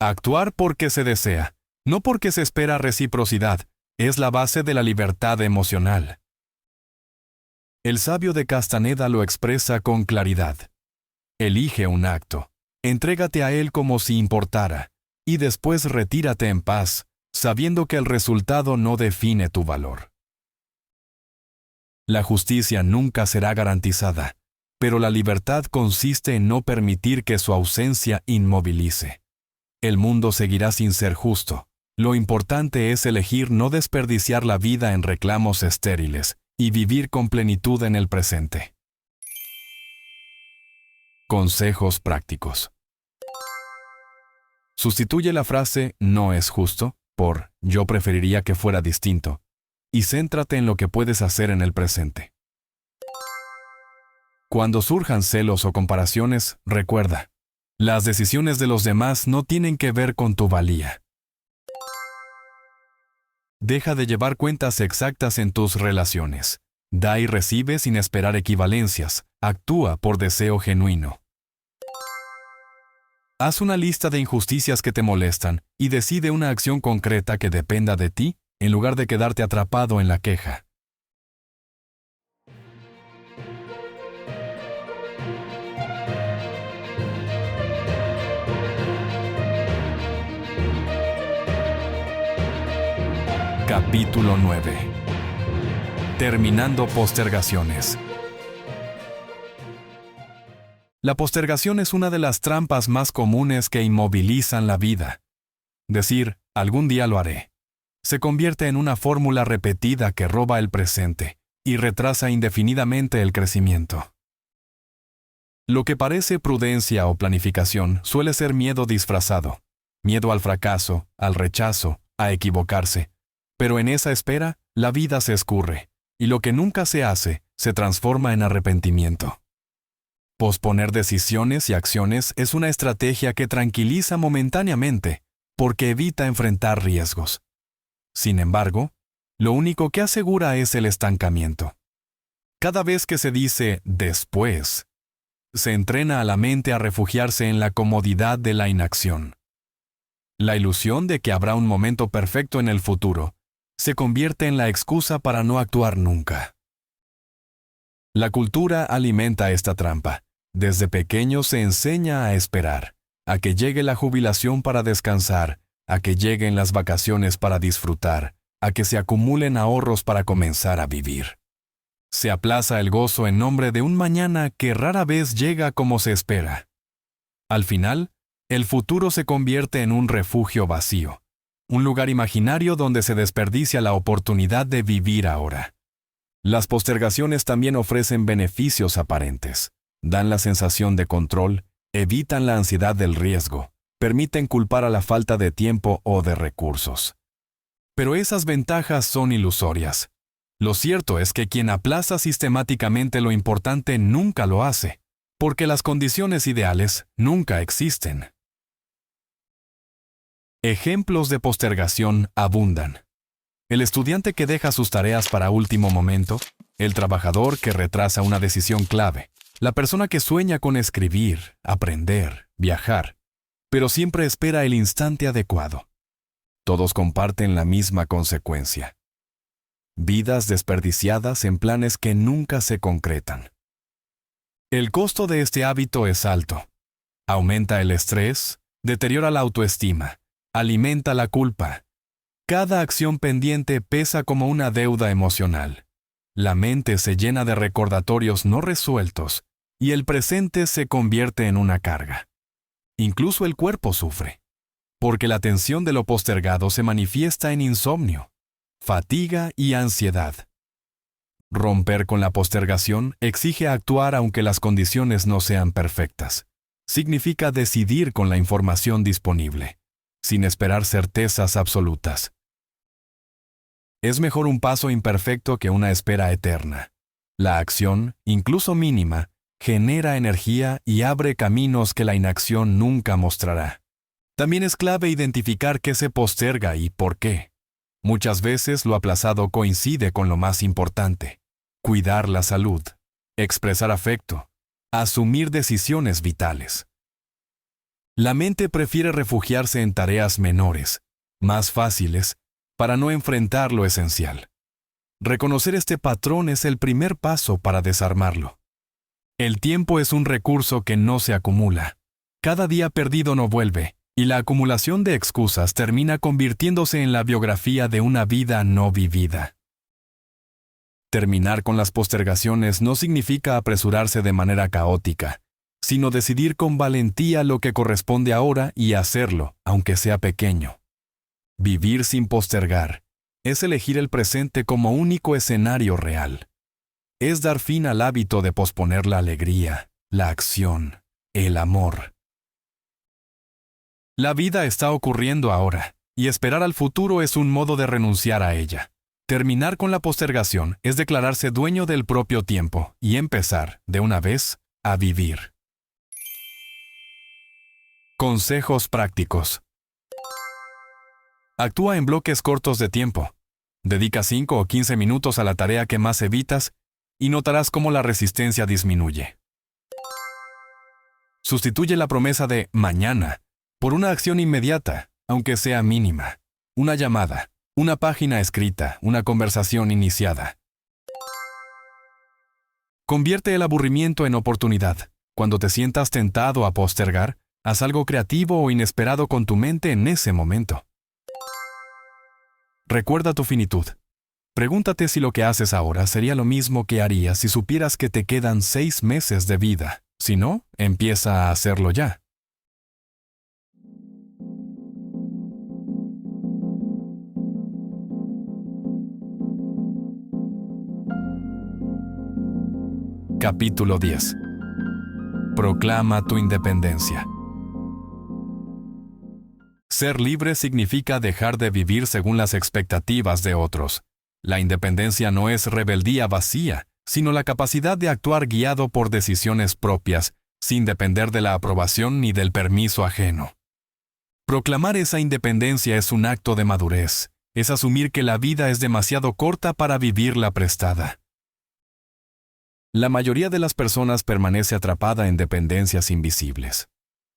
Actuar porque se desea, no porque se espera reciprocidad, es la base de la libertad emocional. El sabio de Castaneda lo expresa con claridad. Elige un acto, entrégate a él como si importara, y después retírate en paz, sabiendo que el resultado no define tu valor. La justicia nunca será garantizada, pero la libertad consiste en no permitir que su ausencia inmovilice. El mundo seguirá sin ser justo. Lo importante es elegir no desperdiciar la vida en reclamos estériles y vivir con plenitud en el presente. Consejos prácticos. Sustituye la frase «no es justo» por «yo preferiría que fuera distinto» y céntrate en lo que puedes hacer en el presente. Cuando surjan celos o comparaciones, recuerda, las decisiones de los demás no tienen que ver con tu valía. Deja de llevar cuentas exactas en tus relaciones. Da y recibe sin esperar equivalencias. Actúa por deseo genuino. Haz una lista de injusticias que te molestan y decide una acción concreta que dependa de ti en lugar de quedarte atrapado en la queja. Capítulo 9. Terminando postergaciones. La postergación es una de las trampas más comunes que inmovilizan la vida. Decir, algún día lo haré, se convierte en una fórmula repetida que roba el presente y retrasa indefinidamente el crecimiento. Lo que parece prudencia o planificación suele ser miedo disfrazado, miedo al fracaso, al rechazo, a equivocarse. Pero en esa espera, la vida se escurre, y lo que nunca se hace, se transforma en arrepentimiento. Posponer decisiones y acciones es una estrategia que tranquiliza momentáneamente, porque evita enfrentar riesgos. Sin embargo, lo único que asegura es el estancamiento. Cada vez que se dice «después», se entrena a la mente a refugiarse en la comodidad de la inacción. La ilusión de que habrá un momento perfecto en el futuro se convierte en la excusa para no actuar nunca. La cultura alimenta esta trampa. Desde pequeño se enseña a esperar, a que llegue la jubilación para descansar, a que lleguen las vacaciones para disfrutar, a que se acumulen ahorros para comenzar a vivir. Se aplaza el gozo en nombre de un mañana que rara vez llega como se espera. Al final, el futuro se convierte en un refugio vacío, un lugar imaginario donde se desperdicia la oportunidad de vivir ahora. Las postergaciones también ofrecen beneficios aparentes. Dan la sensación de control, evitan la ansiedad del riesgo, permiten culpar a la falta de tiempo o de recursos. Pero esas ventajas son ilusorias. Lo cierto es que quien aplaza sistemáticamente lo importante nunca lo hace, porque las condiciones ideales nunca existen. Ejemplos de postergación abundan. El estudiante que deja sus tareas para último momento, el trabajador que retrasa una decisión clave, la persona que sueña con escribir, aprender, viajar, pero siempre espera el instante adecuado. Todos comparten la misma consecuencia. Vidas desperdiciadas en planes que nunca se concretan. El costo de este hábito es alto. Aumenta el estrés, deteriora la autoestima, alimenta la culpa. Cada acción pendiente pesa como una deuda emocional. La mente se llena de recordatorios no resueltos y el presente se convierte en una carga. Incluso el cuerpo sufre, porque la tensión de lo postergado se manifiesta en insomnio, fatiga y ansiedad. Romper con la postergación exige actuar aunque las condiciones no sean perfectas. Significa decidir con la información disponible, sin esperar certezas absolutas. Es mejor un paso imperfecto que una espera eterna. La acción, incluso mínima, genera energía y abre caminos que la inacción nunca mostrará. También es clave identificar qué se posterga y por qué. Muchas veces lo aplazado coincide con lo más importante: cuidar la salud, expresar afecto, asumir decisiones vitales. La mente prefiere refugiarse en tareas menores, más fáciles, para no enfrentar lo esencial. Reconocer este patrón es el primer paso para desarmarlo. El tiempo es un recurso que no se acumula. Cada día perdido no vuelve, y la acumulación de excusas termina convirtiéndose en la biografía de una vida no vivida. Terminar con las postergaciones no significa apresurarse de manera caótica, sino decidir con valentía lo que corresponde ahora y hacerlo, aunque sea pequeño. Vivir sin postergar es elegir el presente como único escenario real. Es dar fin al hábito de posponer la alegría, la acción, el amor. La vida está ocurriendo ahora, y esperar al futuro es un modo de renunciar a ella. Terminar con la postergación es declararse dueño del propio tiempo y empezar, de una vez, a vivir. Consejos prácticos. Actúa en bloques cortos de tiempo. Dedica 5 o 15 minutos a la tarea que más evitas y notarás cómo la resistencia disminuye. Sustituye la promesa de mañana por una acción inmediata, aunque sea mínima. Una llamada, una página escrita, una conversación iniciada. Convierte el aburrimiento en oportunidad. Cuando te sientas tentado a postergar, haz algo creativo o inesperado con tu mente en ese momento. Recuerda tu finitud. Pregúntate si lo que haces ahora sería lo mismo que harías si supieras que te quedan 6 meses de vida. Si no, empieza a hacerlo ya. Capítulo 10. Proclama tu independencia. Ser libre significa dejar de vivir según las expectativas de otros. La independencia no es rebeldía vacía, sino la capacidad de actuar guiado por decisiones propias, sin depender de la aprobación ni del permiso ajeno. Proclamar esa independencia es un acto de madurez, es asumir que la vida es demasiado corta para vivirla prestada. La mayoría de las personas permanece atrapada en dependencias invisibles.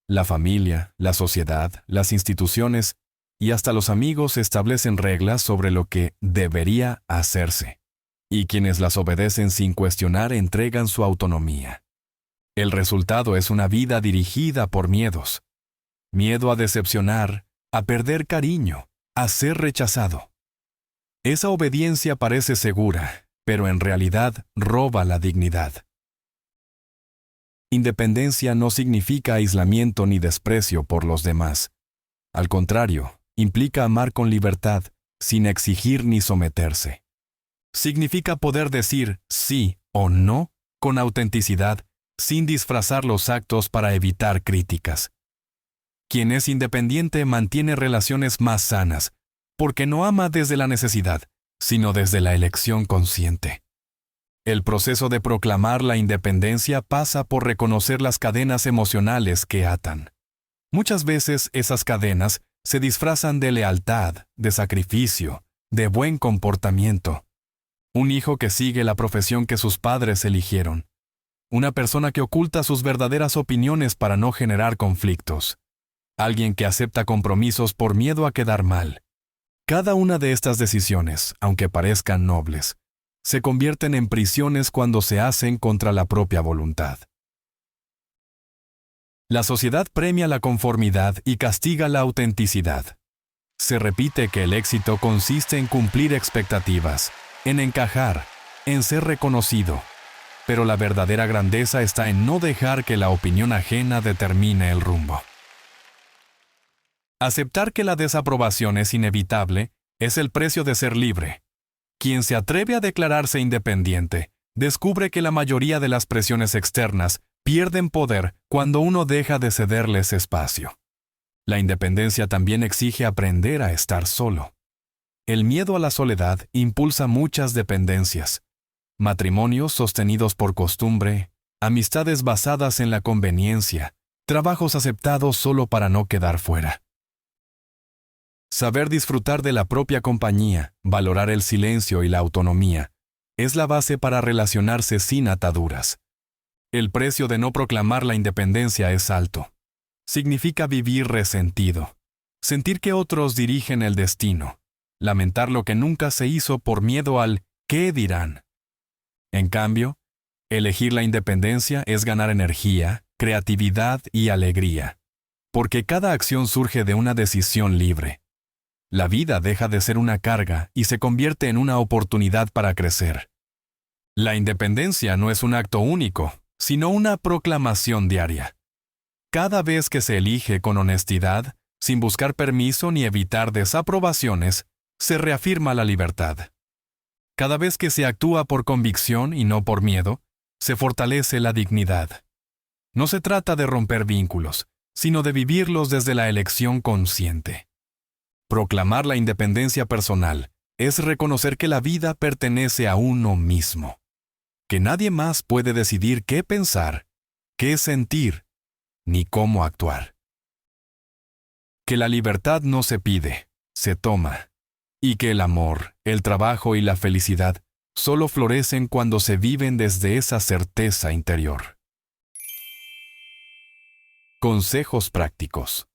La familia, la sociedad, las instituciones y hasta los amigos establecen reglas sobre lo que debería hacerse, y quienes las obedecen sin cuestionar entregan su autonomía. El resultado es una vida dirigida por miedos. Miedo a decepcionar, a perder cariño, a ser rechazado. Esa obediencia parece segura, pero en realidad roba la dignidad. Independencia no significa aislamiento ni desprecio por los demás. Al contrario, implica amar con libertad, sin exigir ni someterse. Significa poder decir sí o no con autenticidad, sin disfrazar los actos para evitar críticas. Quien es independiente mantiene relaciones más sanas, porque no ama desde la necesidad, sino desde la elección consciente. El proceso de proclamar la independencia pasa por reconocer las cadenas emocionales que atan. Muchas veces esas cadenas se disfrazan de lealtad, de sacrificio, de buen comportamiento. Un hijo que sigue la profesión que sus padres eligieron. Una persona que oculta sus verdaderas opiniones para no generar conflictos. Alguien que acepta compromisos por miedo a quedar mal. Cada una de estas decisiones, aunque parezcan nobles, se convierten en prisiones cuando se hacen contra la propia voluntad. La sociedad premia la conformidad y castiga la autenticidad. Se repite que el éxito consiste en cumplir expectativas, en encajar, en ser reconocido. Pero la verdadera grandeza está en no dejar que la opinión ajena determine el rumbo. Aceptar que la desaprobación es inevitable es el precio de ser libre. Quien se atreve a declararse independiente, descubre que la mayoría de las presiones externas pierden poder cuando uno deja de cederles espacio. La independencia también exige aprender a estar solo. El miedo a la soledad impulsa muchas dependencias. Matrimonios sostenidos por costumbre, amistades basadas en la conveniencia, trabajos aceptados solo para no quedar fuera. Saber disfrutar de la propia compañía, valorar el silencio y la autonomía, es la base para relacionarse sin ataduras. El precio de no proclamar la independencia es alto. Significa vivir resentido, sentir que otros dirigen el destino, lamentar lo que nunca se hizo por miedo al ¿qué dirán? En cambio, elegir la independencia es ganar energía, creatividad y alegría, porque cada acción surge de una decisión libre. La vida deja de ser una carga y se convierte en una oportunidad para crecer. La independencia no es un acto único, sino una proclamación diaria. Cada vez que se elige con honestidad, sin buscar permiso ni evitar desaprobaciones, se reafirma la libertad. Cada vez que se actúa por convicción y no por miedo, se fortalece la dignidad. No se trata de romper vínculos, sino de vivirlos desde la elección consciente. Proclamar la independencia personal es reconocer que la vida pertenece a uno mismo, que nadie más puede decidir qué pensar, qué sentir, ni cómo actuar. Que la libertad no se pide, se toma, y que el amor, el trabajo y la felicidad solo florecen cuando se viven desde esa certeza interior. Consejos prácticos.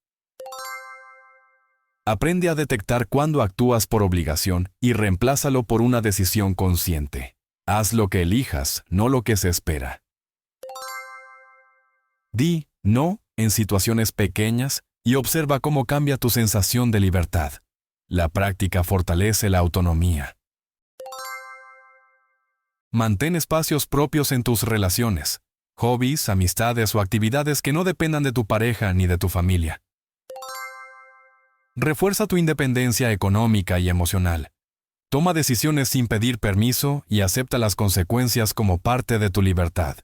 Aprende a detectar cuándo actúas por obligación y reemplázalo por una decisión consciente. Haz lo que elijas, no lo que se espera. Di no en situaciones pequeñas y observa cómo cambia tu sensación de libertad. La práctica fortalece la autonomía. Mantén espacios propios en tus relaciones, hobbies, amistades o actividades que no dependan de tu pareja ni de tu familia. Refuerza tu independencia económica y emocional. Toma decisiones sin pedir permiso y acepta las consecuencias como parte de tu libertad.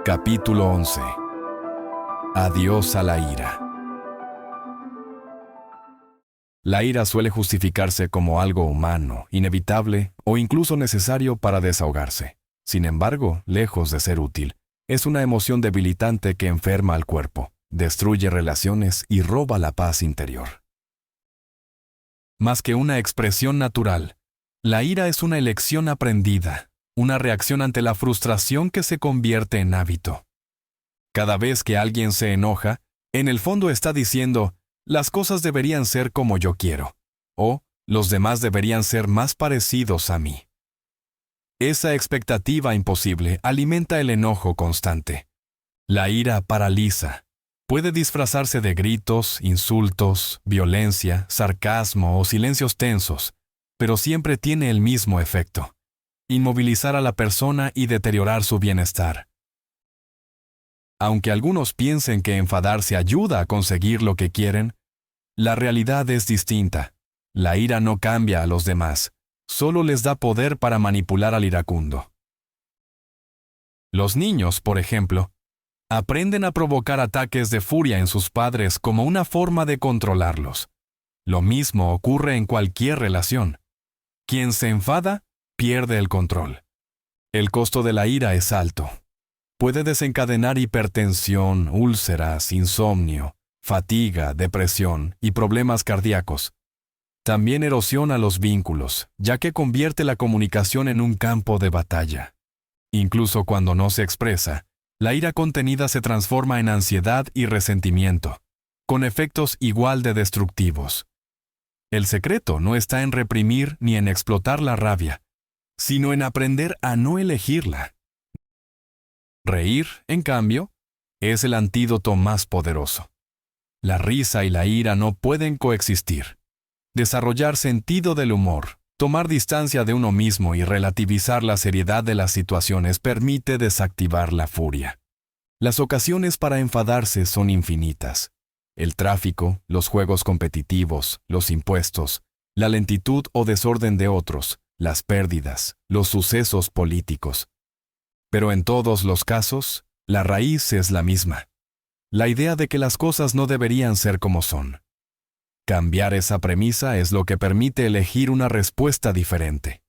Capítulo 11. Adiós a la ira. La ira suele justificarse como algo humano, inevitable o incluso necesario para desahogarse. Sin embargo, lejos de ser útil, es una emoción debilitante que enferma al cuerpo, destruye relaciones y roba la paz interior. Más que una expresión natural, la ira es una elección aprendida, una reacción ante la frustración que se convierte en hábito. Cada vez que alguien se enoja, en el fondo está diciendo, las cosas deberían ser como yo quiero, o los demás deberían ser más parecidos a mí. Esa expectativa imposible alimenta el enojo constante. La ira paraliza. Puede disfrazarse de gritos, insultos, violencia, sarcasmo o silencios tensos, pero siempre tiene el mismo efecto: inmovilizar a la persona y deteriorar su bienestar. Aunque algunos piensen que enfadarse ayuda a conseguir lo que quieren, la realidad es distinta. La ira no cambia a los demás, solo les da poder para manipular al iracundo. Los niños, por ejemplo, aprenden a provocar ataques de furia en sus padres como una forma de controlarlos. Lo mismo ocurre en cualquier relación. Quien se enfada, pierde el control. El costo de la ira es alto. Puede desencadenar hipertensión, úlceras, insomnio, fatiga, depresión y problemas cardíacos. También erosiona los vínculos, ya que convierte la comunicación en un campo de batalla. Incluso cuando no se expresa, la ira contenida se transforma en ansiedad y resentimiento, con efectos igual de destructivos. El secreto no está en reprimir ni en explotar la rabia, sino en aprender a no elegirla. Reír, en cambio, es el antídoto más poderoso. La risa y la ira no pueden coexistir. Desarrollar sentido del humor, tomar distancia de uno mismo y relativizar la seriedad de las situaciones permite desactivar la furia. Las ocasiones para enfadarse son infinitas. El tráfico, los juegos competitivos, los impuestos, la lentitud o desorden de otros, las pérdidas, los sucesos políticos. Pero en todos los casos, la raíz es la misma: la idea de que las cosas no deberían ser como son. Cambiar esa premisa es lo que permite elegir una respuesta diferente.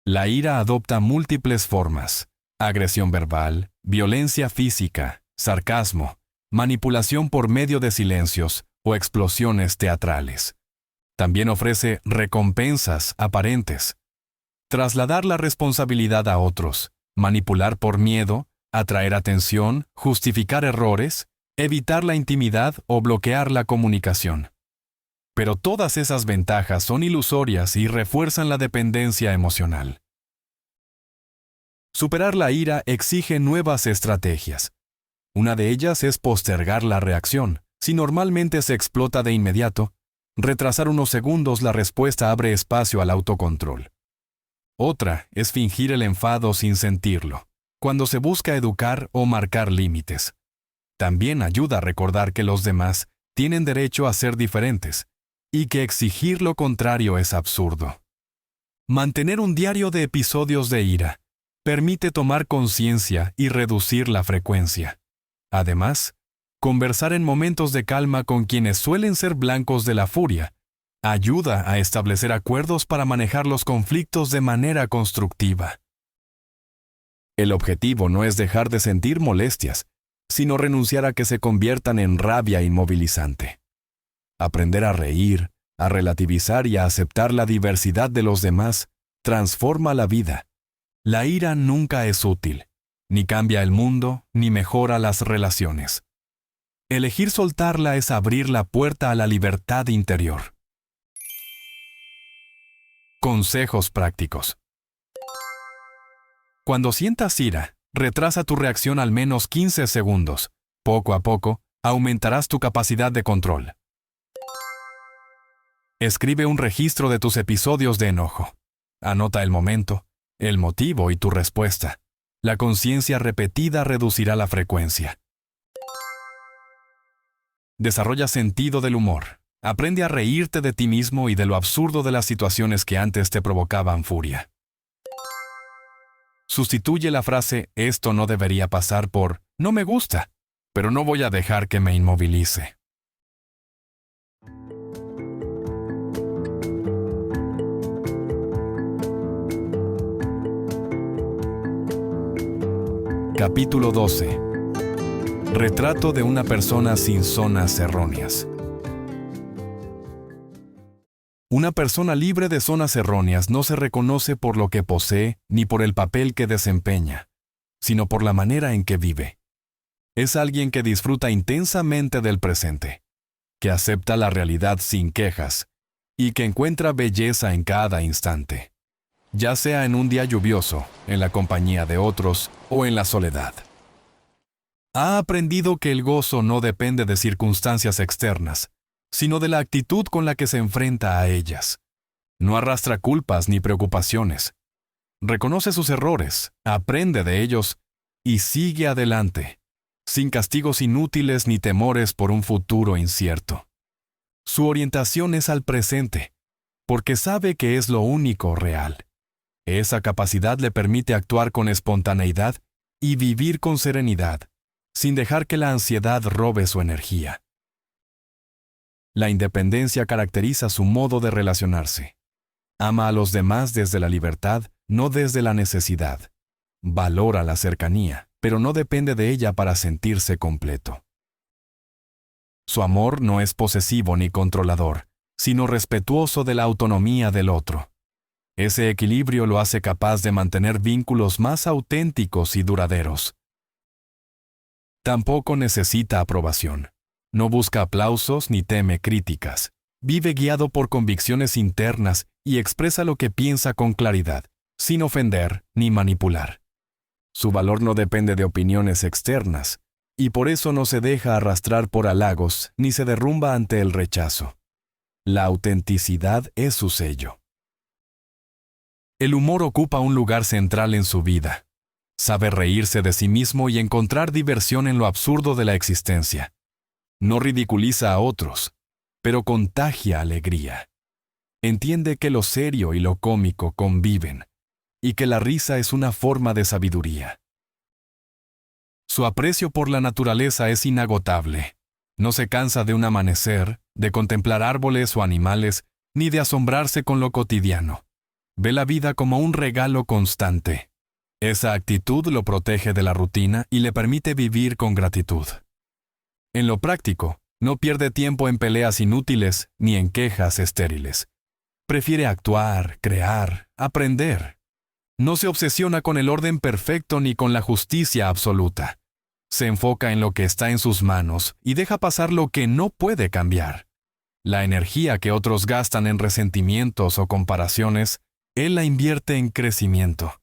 La ira adopta múltiples formas: agresión verbal, violencia física, sarcasmo, manipulación por medio de silencios o explosiones teatrales. También ofrece recompensas aparentes: trasladar la responsabilidad a otros, manipular por miedo, atraer atención, justificar errores, evitar la intimidad o bloquear la comunicación. Pero todas esas ventajas son ilusorias y refuerzan la dependencia emocional. Superar la ira exige nuevas estrategias. Una de ellas es postergar la reacción. Si normalmente se explota de inmediato, retrasar unos segundos la respuesta abre espacio al autocontrol. Otra es fingir el enfado sin sentirlo, cuando se busca educar o marcar límites. También ayuda a recordar que los demás tienen derecho a ser diferentes y que exigir lo contrario es absurdo. Mantener un diario de episodios de ira permite tomar conciencia y reducir la frecuencia. Además, conversar en momentos de calma con quienes suelen ser blancos de la furia ayuda a establecer acuerdos para manejar los conflictos de manera constructiva. El objetivo no es dejar de sentir molestias, sino renunciar a que se conviertan en rabia inmovilizante. Aprender a reír, a relativizar y a aceptar la diversidad de los demás transforma la vida. La ira nunca es útil, ni cambia el mundo, ni mejora las relaciones. Elegir soltarla es abrir la puerta a la libertad interior. Consejos prácticos. Cuando sientas ira, retrasa tu reacción al menos 15 segundos. Poco a poco, aumentarás tu capacidad de control. Escribe un registro de tus episodios de enojo. Anota el momento, el motivo y tu respuesta. La conciencia repetida reducirá la frecuencia. Desarrolla sentido del humor. Aprende a reírte de ti mismo y de lo absurdo de las situaciones que antes te provocaban furia. Sustituye la frase "esto no debería pasar" por "no me gusta, pero no voy a dejar que me inmovilice". Capítulo 12. Retrato de una persona sin zonas erróneas. Una persona libre de zonas erróneas no se reconoce por lo que posee ni por el papel que desempeña, sino por la manera en que vive. Es alguien que disfruta intensamente del presente, que acepta la realidad sin quejas y que encuentra belleza en cada instante, ya sea en un día lluvioso, en la compañía de otros o en la soledad. Ha aprendido que el gozo no depende de circunstancias externas, sino de la actitud con la que se enfrenta a ellas. No arrastra culpas ni preocupaciones. Reconoce sus errores, aprende de ellos y sigue adelante, sin castigos inútiles ni temores por un futuro incierto. Su orientación es al presente, porque sabe que es lo único real. Esa capacidad le permite actuar con espontaneidad y vivir con serenidad, sin dejar que la ansiedad robe su energía. La independencia caracteriza su modo de relacionarse. Ama a los demás desde la libertad, no desde la necesidad. Valora la cercanía, pero no depende de ella para sentirse completo. Su amor no es posesivo ni controlador, sino respetuoso de la autonomía del otro. Ese equilibrio lo hace capaz de mantener vínculos más auténticos y duraderos. Tampoco necesita aprobación. No busca aplausos ni teme críticas. Vive guiado por convicciones internas y expresa lo que piensa con claridad, sin ofender ni manipular. Su valor no depende de opiniones externas, y por eso no se deja arrastrar por halagos ni se derrumba ante el rechazo. La autenticidad es su sello. El humor ocupa un lugar central en su vida. Sabe reírse de sí mismo y encontrar diversión en lo absurdo de la existencia. No ridiculiza a otros, pero contagia alegría. Entiende que lo serio y lo cómico conviven, y que la risa es una forma de sabiduría. Su aprecio por la naturaleza es inagotable. No se cansa de un amanecer, de contemplar árboles o animales, ni de asombrarse con lo cotidiano. Ve la vida como un regalo constante. Esa actitud lo protege de la rutina y le permite vivir con gratitud. En lo práctico, no pierde tiempo en peleas inútiles ni en quejas estériles. Prefiere actuar, crear, aprender. No se obsesiona con el orden perfecto ni con la justicia absoluta. Se enfoca en lo que está en sus manos y deja pasar lo que no puede cambiar. La energía que otros gastan en resentimientos o comparaciones, él la invierte en crecimiento.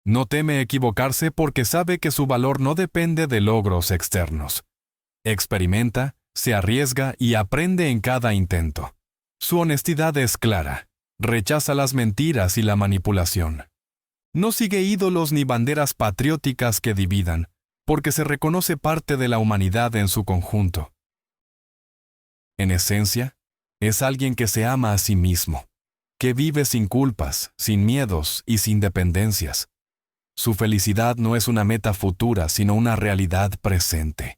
No teme equivocarse porque sabe que su valor no depende de logros externos. Experimenta, se arriesga y aprende en cada intento. Su honestidad es clara. Rechaza las mentiras y la manipulación. No sigue ídolos ni banderas patrióticas que dividan, porque se reconoce parte de la humanidad en su conjunto. En esencia, es alguien que se ama a sí mismo, que vive sin culpas, sin miedos y sin dependencias. Su felicidad no es una meta futura, sino una realidad presente.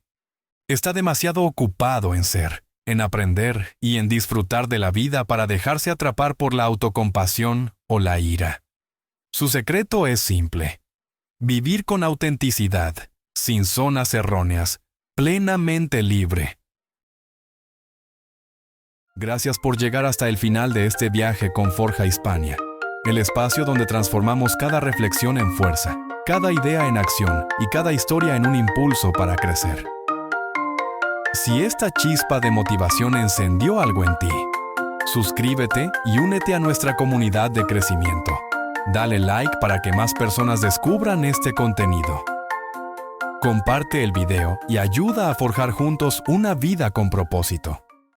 Está demasiado ocupado en ser, en aprender y en disfrutar de la vida para dejarse atrapar por la autocompasión o la ira. Su secreto es simple: vivir con autenticidad, sin zonas erróneas, plenamente libre. Gracias por llegar hasta el final de este viaje con Forja Hispania, el espacio donde transformamos cada reflexión en fuerza, cada idea en acción y cada historia en un impulso para crecer. Si esta chispa de motivación encendió algo en ti, suscríbete y únete a nuestra comunidad de crecimiento. Dale like para que más personas descubran este contenido. Comparte el video y ayuda a forjar juntos una vida con propósito.